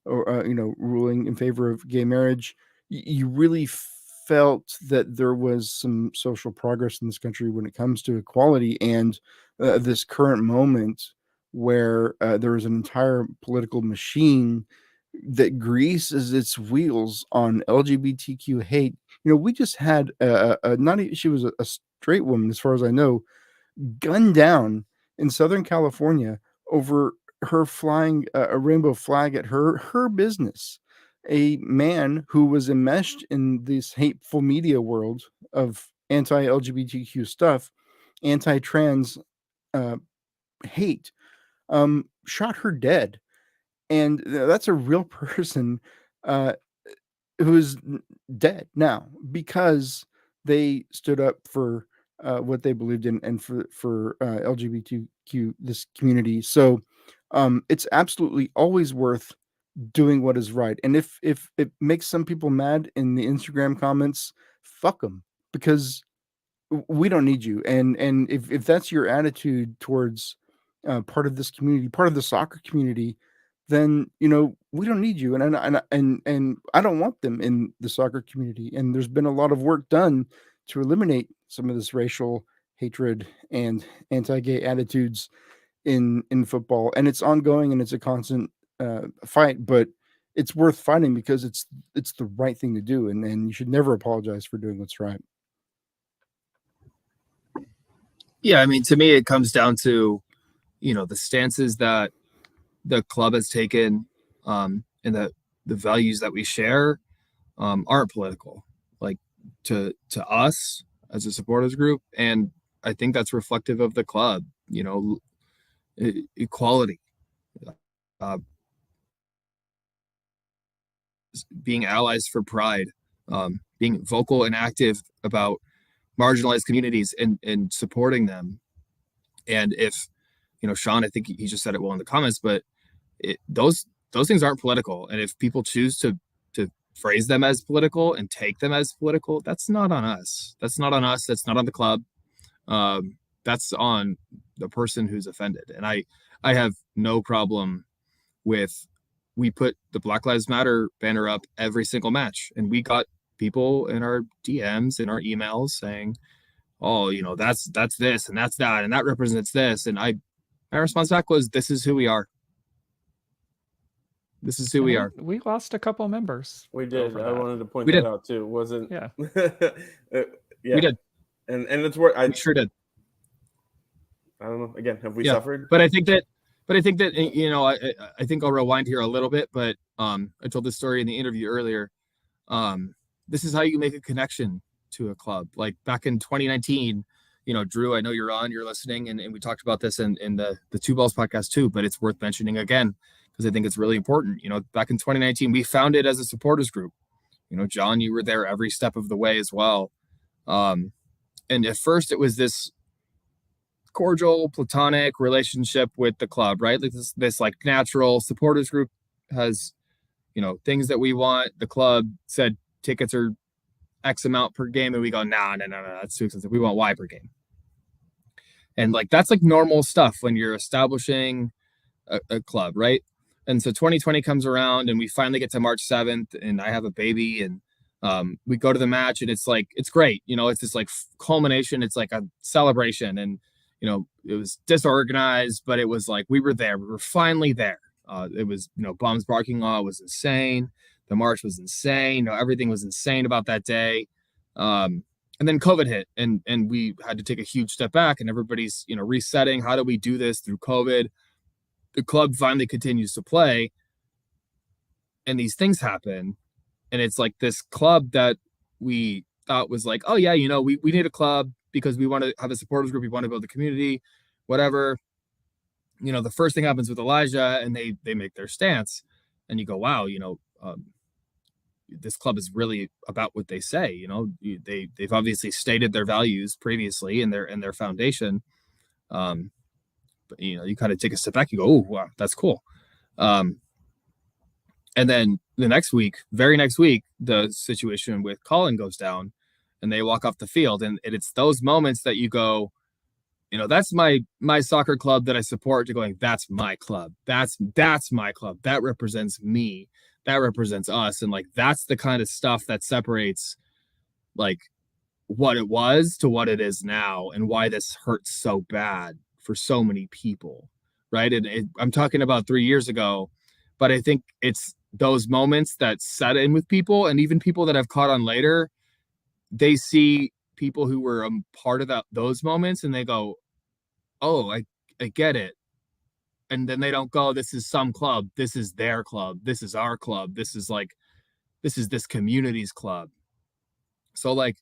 Speaker 2: or ruling in favor of gay marriage, you really felt that there was some social progress in this country when it comes to equality. And this current moment where there is an entire political machine that greases its wheels on LGBTQ hate. We just had she was a straight woman, as far as I know, gunned down in Southern California over her flying a rainbow flag at her business. A man who was enmeshed in this hateful media world of anti-LGBTQ stuff, anti-trans hate, shot her dead. And that's a real person who is dead now because they stood up for what they believed in and for LGBTQ, this community. So it's absolutely always worth doing what is right. And if it makes some people mad in the Instagram comments, fuck them, because we don't need you. And if that's your attitude towards part of this community, part of the soccer community, then we don't need you. And I don't want them in the soccer community. And there's been a lot of work done to eliminate some of this racial hatred and anti-gay attitudes in football, and it's ongoing and it's a constant fight, but it's worth fighting because it's the right thing to do, and you should never apologize for doing what's right.
Speaker 4: Yeah, I mean, to me, it comes down to, the stances that the club has taken, and the values that we share aren't political, like to us as a supporters group. And I think that's reflective of the club, equality, being allies for pride, being vocal and active about marginalized communities and supporting them. And if, Sean, I think he just said it well in the comments, but those things aren't political. And if people choose to phrase them as political and take them as political, that's not on us. That's not on us. That's not on the club. That's on the person who's offended. And I have no problem with, we put the Black Lives Matter banner up every single match, and we got people in our DMs, in our emails saying, oh, that's this and that's that, and that represents this. And my response back was, this is who we are. This is who we are.
Speaker 3: We lost a couple members.
Speaker 5: We did. I wanted to point
Speaker 4: that
Speaker 5: out too. Wasn't
Speaker 3: yeah.
Speaker 5: Yeah,
Speaker 4: we did,
Speaker 5: and it's where I
Speaker 4: sure did.
Speaker 5: I don't know. Again, have we suffered?
Speaker 4: But I think that I think I'll rewind here a little bit. But I told this story in the interview earlier. This is how you make a connection to a club. Like back in 2019, Drew, I know you're listening, and we talked about this in the Two Balls podcast too. But it's worth mentioning again, because I think it's really important. Back in 2019, we founded as a supporters group. John, you were there every step of the way as well. And at first it was this cordial, platonic relationship with the club, right? Like this like natural supporters group has, things that we want. The club said tickets are X amount per game, and we go, no, that's too expensive. We want Y per game. And like, that's like normal stuff when you're establishing a club, right? And so 2020 comes around, and we finally get to March 7th, and I have a baby, and we go to the match, and it's like, it's great. It's this like culmination. It's like a celebration. And, it was disorganized, but it was like, we were there. We were finally there. It was, Bum's parking lot was insane. The march was insane. Everything was insane about that day. And then COVID hit, and we had to take a huge step back, and everybody's, resetting. How do we do this through COVID? The club finally continues to play, and these things happen. And it's like this club that we thought was like, oh yeah, we need a club because we want to have a supporters group. We want to build a community, whatever. the first thing happens with Elijah, and they make their stance, and you go, wow, this club is really about what they say. They've obviously stated their values previously in their foundation. But you kind of take a step back, you go, oh wow, that's cool. And then the very next week, the situation with Colin goes down, and they walk off the field, and it's those moments that you go, that's my soccer club that I support, to going, that's my club. That's my club. That represents me. That represents us. And like, that's the kind of stuff that separates like what it was to what it is now, and why this hurts so bad for so many people. Right. And I'm talking about 3 years ago, but I think it's those moments that set in with people, and even people that have caught on later, they see people who were a part of those moments, and they go, oh, I get it. And then they don't go, this is some club. This is their club. This is our club. This is this community's club. So like,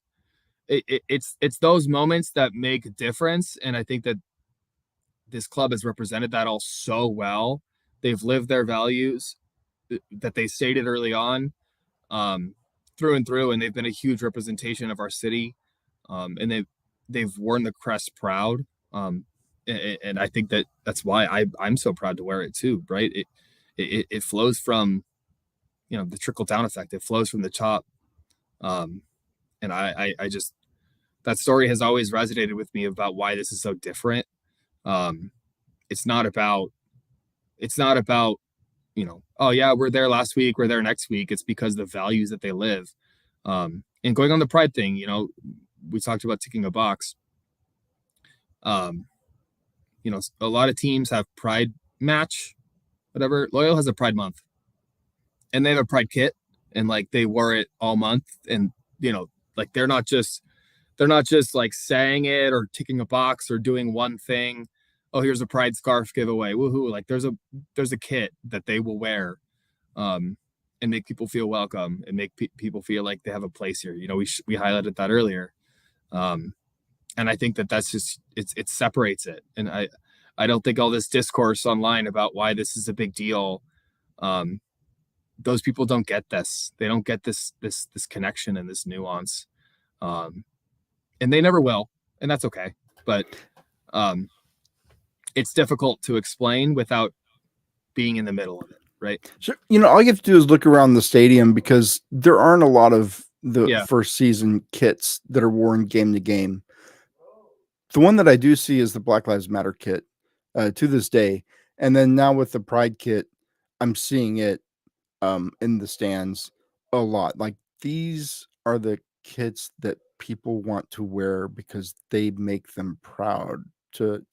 Speaker 4: it's those moments that make a difference. And I think that this club has represented that all so well. They've lived their values that they stated early on, through and through, and they've been a huge representation of our city. And they've worn the crest proud. And I think that's why I'm so proud to wear it too, right? It flows from, the trickle down effect. It flows from the top. And I just, that story has always resonated with me about why this is so different. It's not about, oh yeah, we're there last week, we're there next week. It's because the values that they live. And going on the pride thing, we talked about ticking a box. A lot of teams have pride match, whatever. Loyal has a pride month, and they have a pride kit, and like they wore it all month. And, like they're not just like saying it or ticking a box or doing one thing. Oh, here's a pride scarf giveaway. Woohoo. Like there's a kit that they will wear, and make people feel welcome, and make people feel like they have a place here. We highlighted that earlier. And I think that's just, it separates it. And I don't think all this discourse online about why this is a big deal, those people don't get this. They don't get this connection and this nuance. And they never will. And that's okay. But it's difficult to explain without being in the middle of it. Right.
Speaker 2: Sure. All you have to do is look around the stadium, because there aren't a lot of the first season kits that are worn game to game. The one that I do see is the Black Lives Matter kit to this day. And then now with the Pride kit, I'm seeing it in the stands a lot. Like, these are the kits that people want to wear because they make them proud to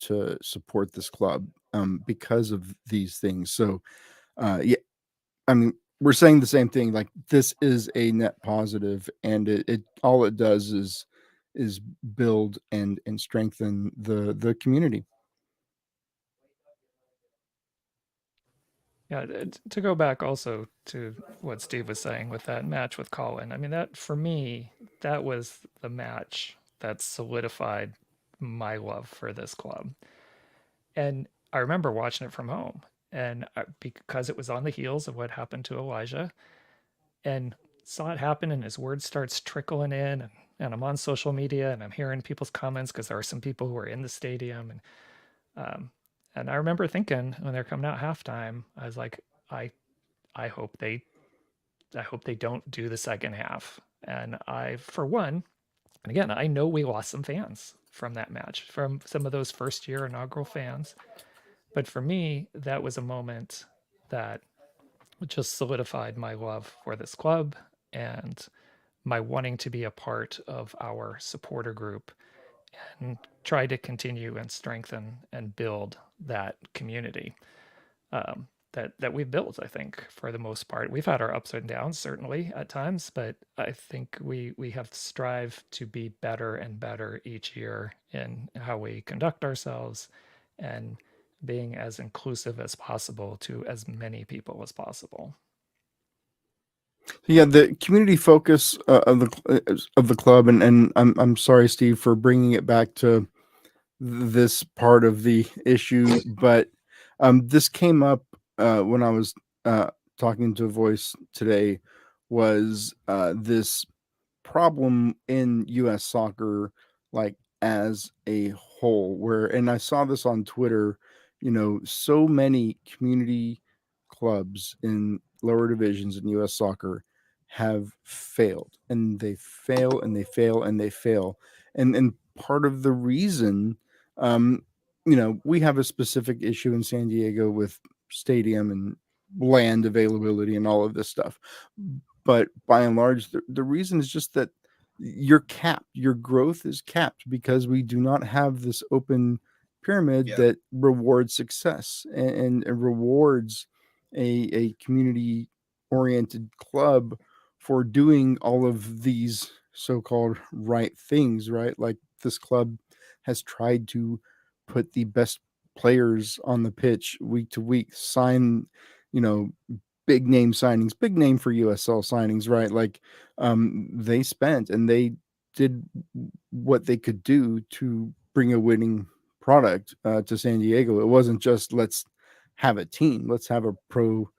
Speaker 2: support this club because of these things. So, yeah, I mean, we're saying the same thing. Like, this is a net positive, and it all it does is build and strengthen the community.
Speaker 3: Yeah, to go back also to what Steve was saying with that match with Colin, I mean, that for me, that was the match that solidified my love for this club. And I remember watching it from home, and because it was on the heels of what happened to Elijah, and saw it happen, and his word starts trickling in, and I'm on social media, and I'm hearing people's comments, because there are some people who are in the stadium, and I remember thinking when they're coming out halftime, I was like, I hope they don't do the second half. And for one, and again, I know we lost some fans from that match, from some of those first year inaugural fans, but for me, that was a moment that just solidified my love for this club and my wanting to be a part of our supporter group and try to continue and strengthen and build that community that we've built. I think for the most part, we've had our ups and downs certainly at times, but I think we have strived to be better and better each year in how we conduct ourselves and being as inclusive as possible to as many people as possible.
Speaker 2: Yeah, the community focus of the club, and I'm sorry, Steve, for bringing it back to this part of the issue, but This came up when I was talking to Voice today. Was this problem in U.S. soccer, like as a whole? And I saw this on Twitter. So many community clubs in lower divisions in U.S. soccer have failed, and they fail, and they fail, and they fail, and part of the reason, um, we have a specific issue in San Diego with stadium and land availability and all of this stuff. But by and large, the reason is just that you're capped. Your growth is capped because we do not have this open pyramid that rewards success and rewards a community oriented club for doing all of these so-called right things, right? Like this club has tried to put the best players on the pitch week to week, sign, you know, big name signings, big name for USL signings, right? Like they spent and they did what they could do to bring a winning product to San Diego. It wasn't just let's have a team, let's have a pro,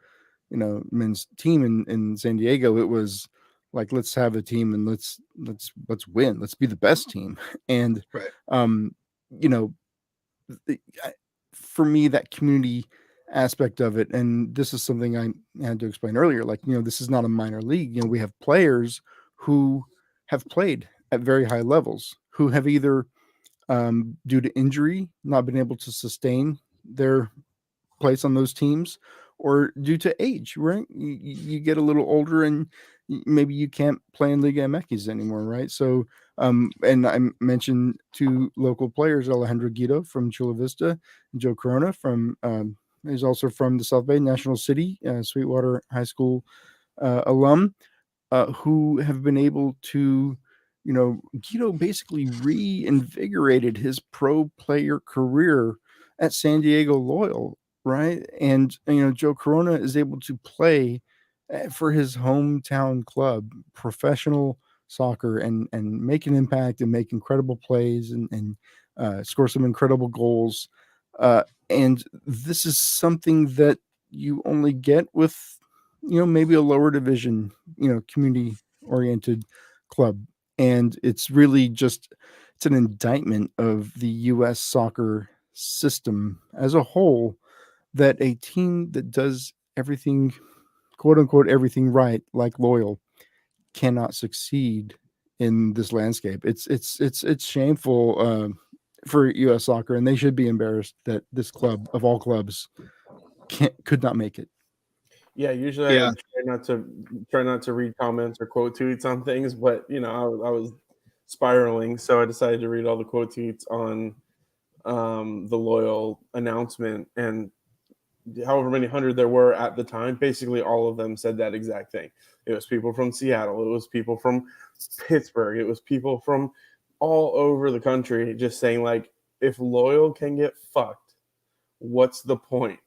Speaker 2: men's team in San Diego. It was like let's have a team and let's win. Let's be the best team. And
Speaker 4: Right.
Speaker 2: You know, for me, that community aspect of it, and this is something I had to explain earlier, like, this is not a minor league. We have players who have played at very high levels, who have either due to injury not been able to sustain their place on those teams, or due to age, right? You get a little older and maybe you can't play in Liga MX anymore, right? So and I mentioned two local players, Alejandro Guido from Chula Vista and Joe Corona from he's also from the South Bay, National City, Sweetwater High School alum, who have been able to, Guido basically reinvigorated his pro player career at San Diego Loyal, right? And, Joe Corona is able to play for his hometown club, professional soccer, and make an impact and make incredible plays and score some incredible goals. And this is something that you only get with, maybe a lower division, community oriented club. And it's really just, it's an indictment of the U.S. soccer system as a whole, that a team that does everything, quote unquote, everything right, like Loyal, cannot succeed in this landscape. It's shameful for U.S. soccer, and they should be embarrassed that this club of all clubs could not make it.
Speaker 5: Yeah, usually I try not to read comments or quote tweets on things, but I was spiraling, so I decided to read all the quote tweets on the Loyal announcement, and however many hundred there were at the time, basically all of them said that exact thing. It was people from Seattle, it was people from Pittsburgh, it was people from all over the country just saying, like, if Loyal can get fucked, what's the point?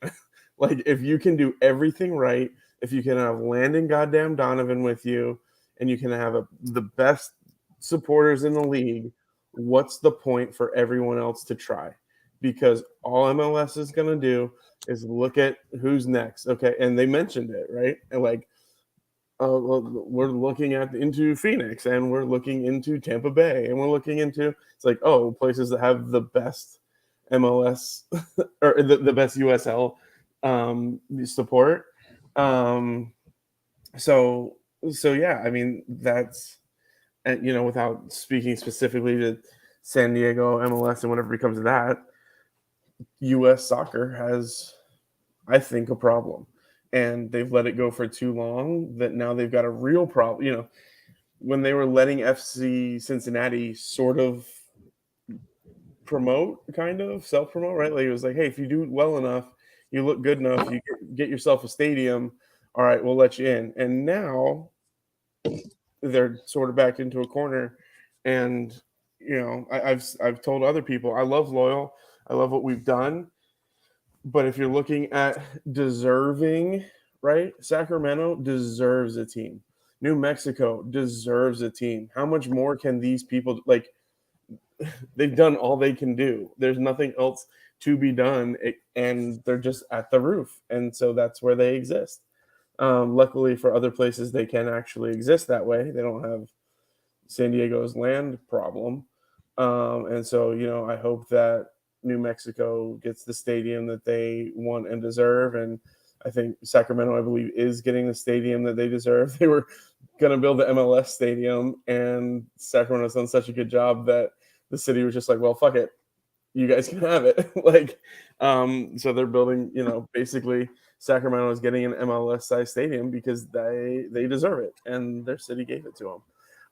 Speaker 5: Like, if you can do everything right, if you can have Landon goddamn Donovan with you, and you can have the best supporters in the league, what's the point for everyone else to try? Because all MLS is going to do is look at who's next. Okay. And they mentioned it, right? And like, we're looking into Phoenix, and we're looking into Tampa Bay, and we're looking into, it's like, oh, places that have the best MLS or the best USL support. So yeah, I mean, that's, without speaking specifically to San Diego MLS and whatever becomes of that, U.S. soccer has, I think, a problem, and they've let it go for too long that now they've got a real problem. When they were letting FC Cincinnati sort of promote, kind of self-promote, right? Like, it was like, hey, if you do well enough, you look good enough, you get yourself a stadium, all right, we'll let you in. And now they're sort of backed into a corner. And I've told other people, I love Loyal, I love what we've done, but if you're looking at deserving, right, Sacramento deserves a team, New Mexico deserves a team. How much more can these people, like, they've done all they can do. There's nothing else to be done, and they're just at the roof, and so that's where they exist. Luckily for other places, they can actually exist that way. They don't have San Diego's land problem, and so I hope that New Mexico gets the stadium that they want and deserve, and I think Sacramento, I believe, is getting the stadium that they deserve. They were going to build the MLS stadium, and Sacramento's done such a good job that the city was just like, well, fuck it, you guys can have it. So they're building, basically Sacramento is getting an MLS size stadium because they deserve it, and their city gave it to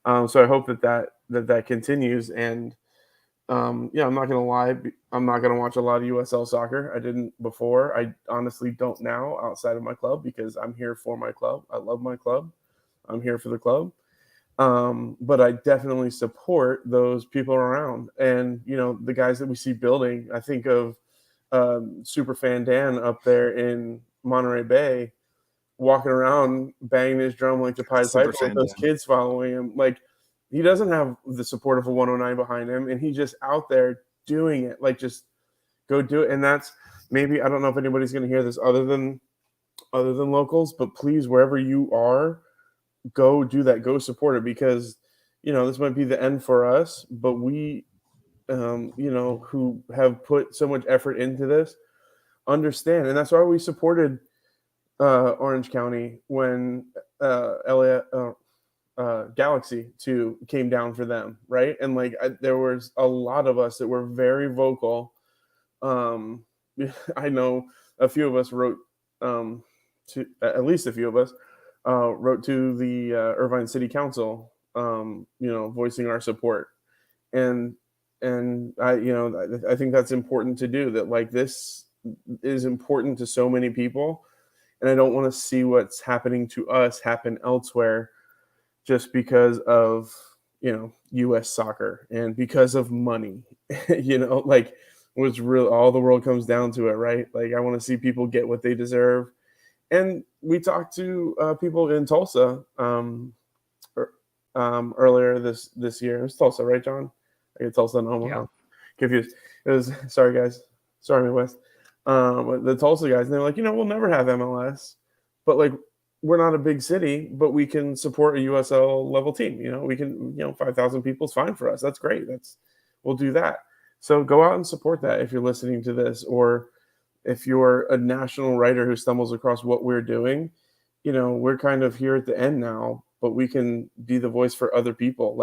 Speaker 5: them. So I hope that continues. And I'm not gonna lie, I'm not gonna watch a lot of USL soccer. I didn't before. I honestly don't now, outside of my club, because I'm here for my club. I love my club. I'm here for the club. But I definitely support those people around, and the guys that we see building. I think of Superfan Dan up there in Monterey Bay, walking around banging his drum like the Pied Piper with those kids following him. Like, he doesn't have the support of a 109 behind him, and he's just out there doing it. Like, just go do it. And that's maybe, I don't know if anybody's going to hear this other than locals, but please, wherever you are, go do that. Go support it, because this might be the end for us, but we who have put so much effort into this understand. And that's why we supported Orange County when Galaxy 2 came down for them, right? And there was a lot of us that were very vocal. I know a few of us wrote at least a few of us wrote to the Irvine City Council, voicing our support. And I think that's important to do. That this is important to so many people, and I don't want to see what's happening to us happen elsewhere, just because of U.S. soccer and because of money. What's real, all the world comes down to it, right? I want to see people get what they deserve. And we talked to people in Tulsa earlier this year. It was Tulsa, right, John? I get Tulsa and Omaha confused. It was, sorry guys, sorry Midwest. The Tulsa guys, and they're like, we'll never have MLS, but we're not a big city, but we can support a USL level team. We can, 5,000 people is fine for us. That's great. We'll do that. So go out and support that if you're listening to this, or if you're a national writer who stumbles across what we're doing. We're kind of here at the end now, but we can be the voice for other people.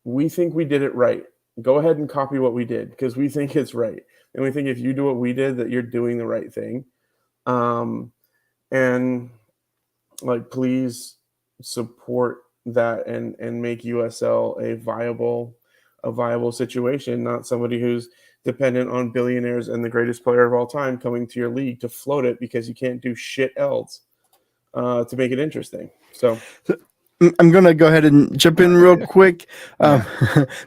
Speaker 5: We think we did it right. Go ahead and copy what we did, because we think it's right. And we think if you do what we did, that you're doing the right thing. And please support that and make USL a viable situation, not somebody who's dependent on billionaires and the greatest player of all time coming to your league to float it, because you can't do shit else to make it interesting. So
Speaker 2: I'm going to go ahead and jump in real quick,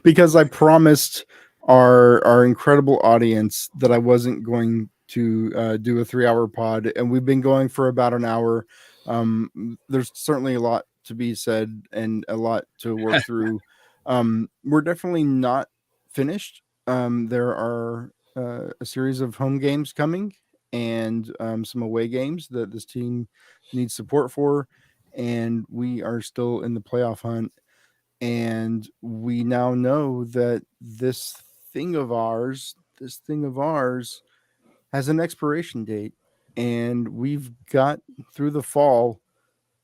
Speaker 2: because I promised our incredible audience that I wasn't going to do a 3-hour pod, and we've been going for about an hour. There's certainly a lot to be said and a lot to work through. We're definitely not finished. There are a series of home games coming, and some away games that this team needs support for. And we are still in the playoff hunt. And we now know that this thing of ours has an expiration date, and we've got through the fall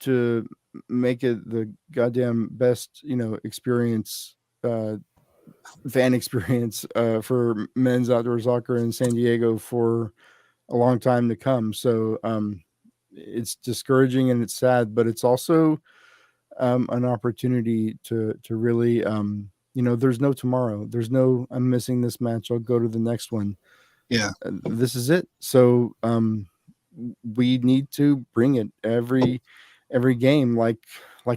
Speaker 2: to make it the goddamn best, experience, fan experience for men's outdoor soccer in San Diego for a long time to come. So it's discouraging and it's sad, but it's also an opportunity to really, there's no tomorrow. There's no, I'm missing this match, I'll go to the next one.
Speaker 6: Yeah.
Speaker 2: This is it. So we need to bring it every game, like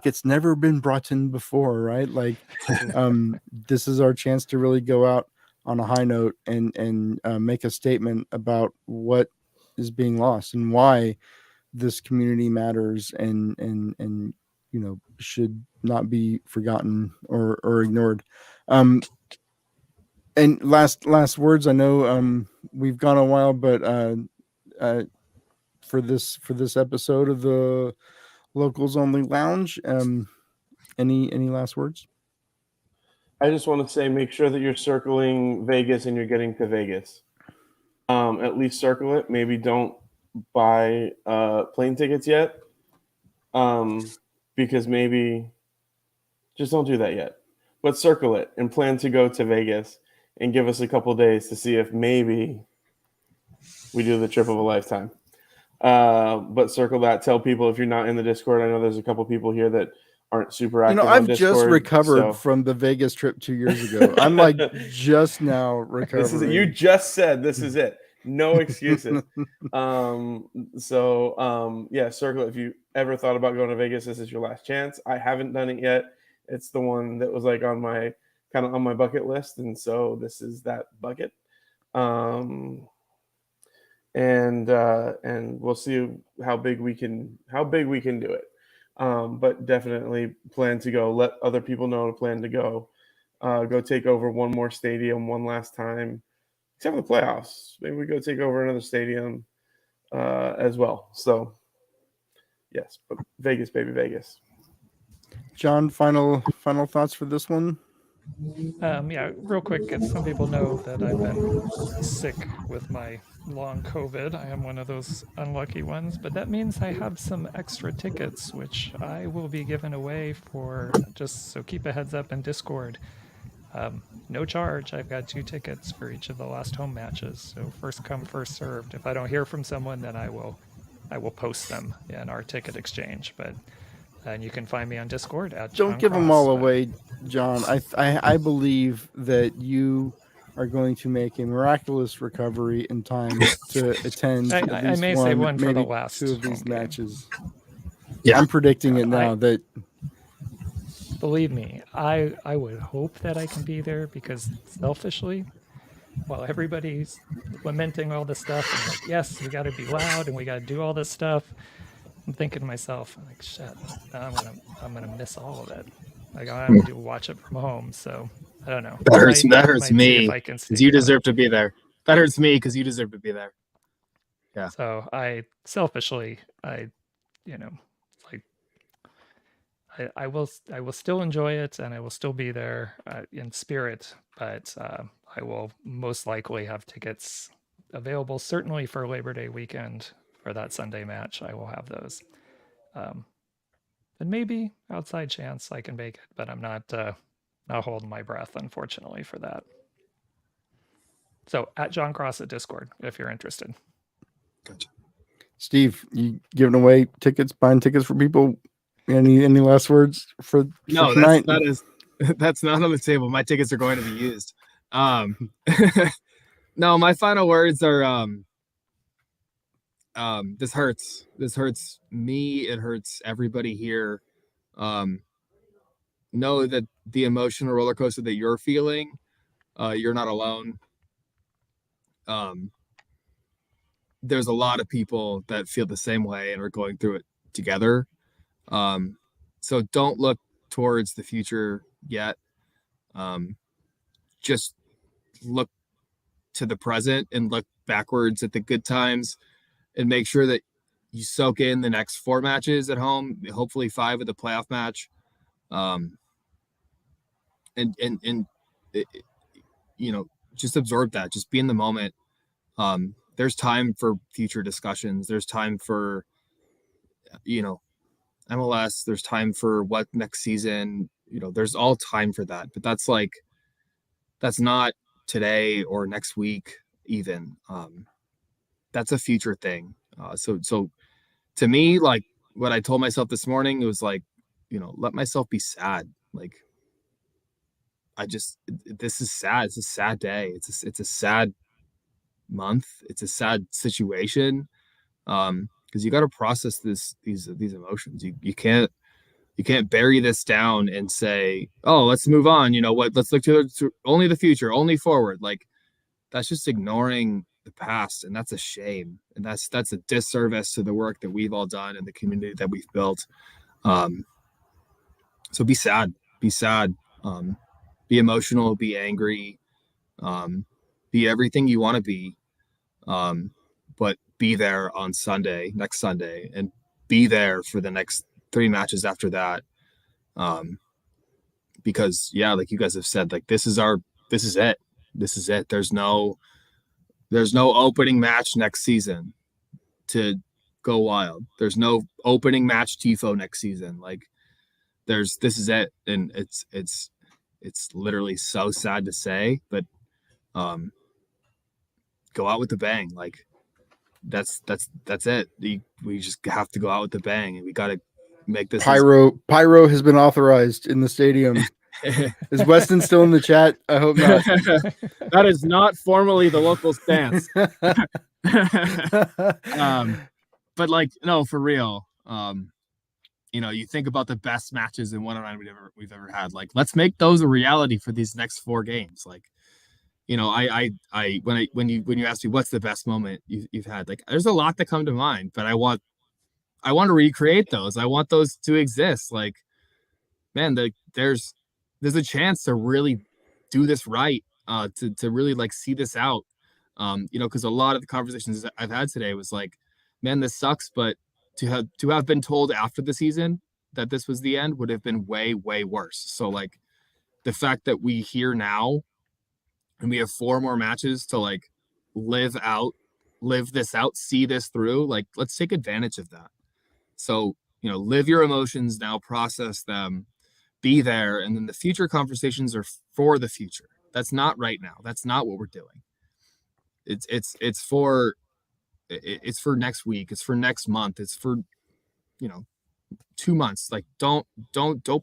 Speaker 2: it's never been brought in before, right? This is our chance to really go out on a high note and make a statement about what is being lost and why this community matters and should not be forgotten or ignored. And last words. I know we've gone a while, but for this episode of the Locals Only Lounge, any last words?
Speaker 5: I just want to say, make sure that you're circling Vegas and you're getting to Vegas. At least circle it. Maybe don't buy plane tickets yet, because maybe just don't do that yet. But circle it and plan to go to Vegas and give us a couple days to see if maybe we do the trip of a lifetime. But circle that. Tell people if you're not in the Discord. I know there's a couple people here that aren't super active.
Speaker 2: I've
Speaker 5: on Discord,
Speaker 2: just recovered
Speaker 5: so.
Speaker 2: from the Vegas trip 2 years ago. I'm like just now recovering.
Speaker 5: This is it. You just said this is it. No excuses. Yeah, circle it. If you ever thought about going to Vegas, this is your last chance. I haven't done it yet. It's the one that was like on my bucket list, and so this is that bucket. And we'll see how big we can do it. But definitely plan to go. Let other people know to plan to go. Go take over one more stadium one last time, except for the playoffs. Maybe we go take over another stadium as well. So, yes, but Vegas, baby, Vegas.
Speaker 2: John, final thoughts for this one?
Speaker 3: Yeah, real quick. Some people know that I've been sick with my long COVID. I am one of those unlucky ones, but that means I have some extra tickets, which I will be giving away for, just so keep a heads up in Discord. No charge. I've got 2 tickets for each of the last home matches. So first come, first served. If I don't hear from someone, then I will post them in our ticket exchange. And you can find me on Discord at
Speaker 2: Don't give them all away, John. I believe that you are going to make a miraculous recovery in time to attend
Speaker 3: I may say one for the last
Speaker 2: 2 of these matches.
Speaker 4: Yeah,
Speaker 2: I'm predicting it now. That
Speaker 3: believe me, I would hope that I can be there, because selfishly, while everybody's lamenting all this stuff and like, yes, we got to be loud and we got to do all this stuff, I'm thinking to myself, I'm like, shit, I'm gonna miss all of it. Like, I have to watch it from home, so I don't know.
Speaker 4: That hurts me
Speaker 3: because
Speaker 4: you deserve to be there. That hurts me because you deserve to be there. Yeah.
Speaker 3: So I selfishly, I will still enjoy it, and I will still be there in spirit, but I will most likely have tickets available, certainly for Labor Day weekend. For that Sunday match, I will have those. And maybe outside chance I can make it, but I'm not holding my breath, unfortunately, for that. So at John Cross at Discord, if you're interested.
Speaker 4: Gotcha.
Speaker 2: Steve, you giving away tickets, buying tickets for people? Any last words for tonight?
Speaker 4: That's not on the table. My tickets are going to be used. No, my final words are this hurts. This hurts me. It hurts everybody here. Know that the emotional roller coaster that you're feeling, you're not alone. There's a lot of people that feel the same way and are going through it together. So don't look towards the future yet. Just look to the present and look backwards at the good times, and make sure that you soak in the next 4 matches at home, hopefully 5 of the playoff match. Just absorb that. Just be in the moment. There's time for future discussions. There's time for, MLS. There's time for what next season. There's all time for that. But that's not today or next week even. That's a future thing. So to me, like what I told myself this morning, it was like, let myself be sad. Like, this is sad. It's a sad day. It's a sad month. It's a sad situation. Because you got to process these emotions. You can't bury this down and say, oh, let's move on. Let's look to only the future, only forward. Like, that's just ignoring the past, and that's a shame, and that's a disservice to the work that we've all done and the community that we've built. So be sad, be emotional, be angry, Be everything you want to be, but be there on next Sunday, and be there for the next 3 matches after that. Because yeah, like you guys have said, like this is it. There's no opening match next season to go wild. There's no opening match tifo next season. Like this is it. And it's literally so sad to say, but go out with the bang. Like that's it. We just have to go out with the bang, and we got to make this
Speaker 2: pyro has been authorized in the stadium. Is Weston still in the chat? I hope not.
Speaker 4: That is not formally the local stance. But like, no, for real. You think about the best matches in 109 we've ever had. Like, let's make those a reality for these next 4 games. Like, when you ask me what's the best moment you've had, like, there's a lot that come to mind, but I want to recreate those. I want those to exist. Like, man, there's a chance to really do this right, to really like see this out. Because a lot of the conversations that I've had today was like, man, this sucks, but to have been told after the season that this was the end would have been way, way worse. So like the fact that we here now and we have 4 more matches to like live this out, see this through, like let's take advantage of that. So, live your emotions now, process them, be there, and then the future conversations are for the future. That's not right now. That's not what we're doing. It's for next week. It's for next month. It's for 2 months. Like don't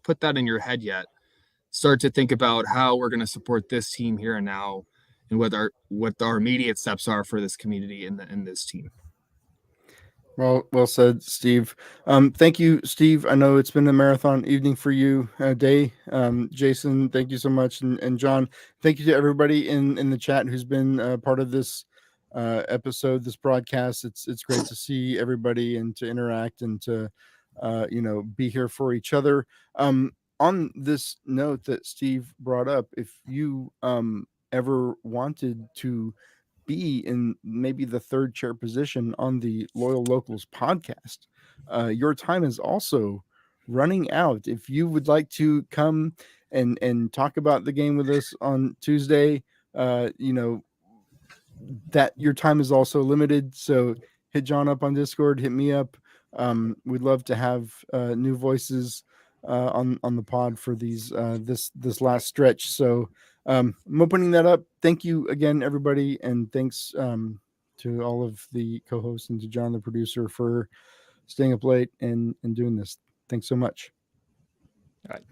Speaker 4: put that in your head yet. Start to think about how we're going to support this team here and now, and what our immediate steps are for this community and this team.
Speaker 2: Well said, Steve. Thank you, Steve. I know it's been a marathon evening for you, day. Jason, thank you so much, and John, thank you to everybody in the chat who's been part of this episode, this broadcast. It's great to see everybody and to interact and to be here for each other. On this note that Steve brought up, if you ever wanted to be in maybe the 3rd chair position on the Loyal Locals podcast, your time is also running out. If you would like to come and talk about the game with us on Tuesday, that your time is also limited. So hit John up on Discord, hit me up. We'd love to have new voices on the pod for these this last stretch. So I'm opening that up. Thank you again, everybody, and thanks to all of the co-hosts and to John, the producer, for staying up late and doing this. Thanks so much.
Speaker 3: All right.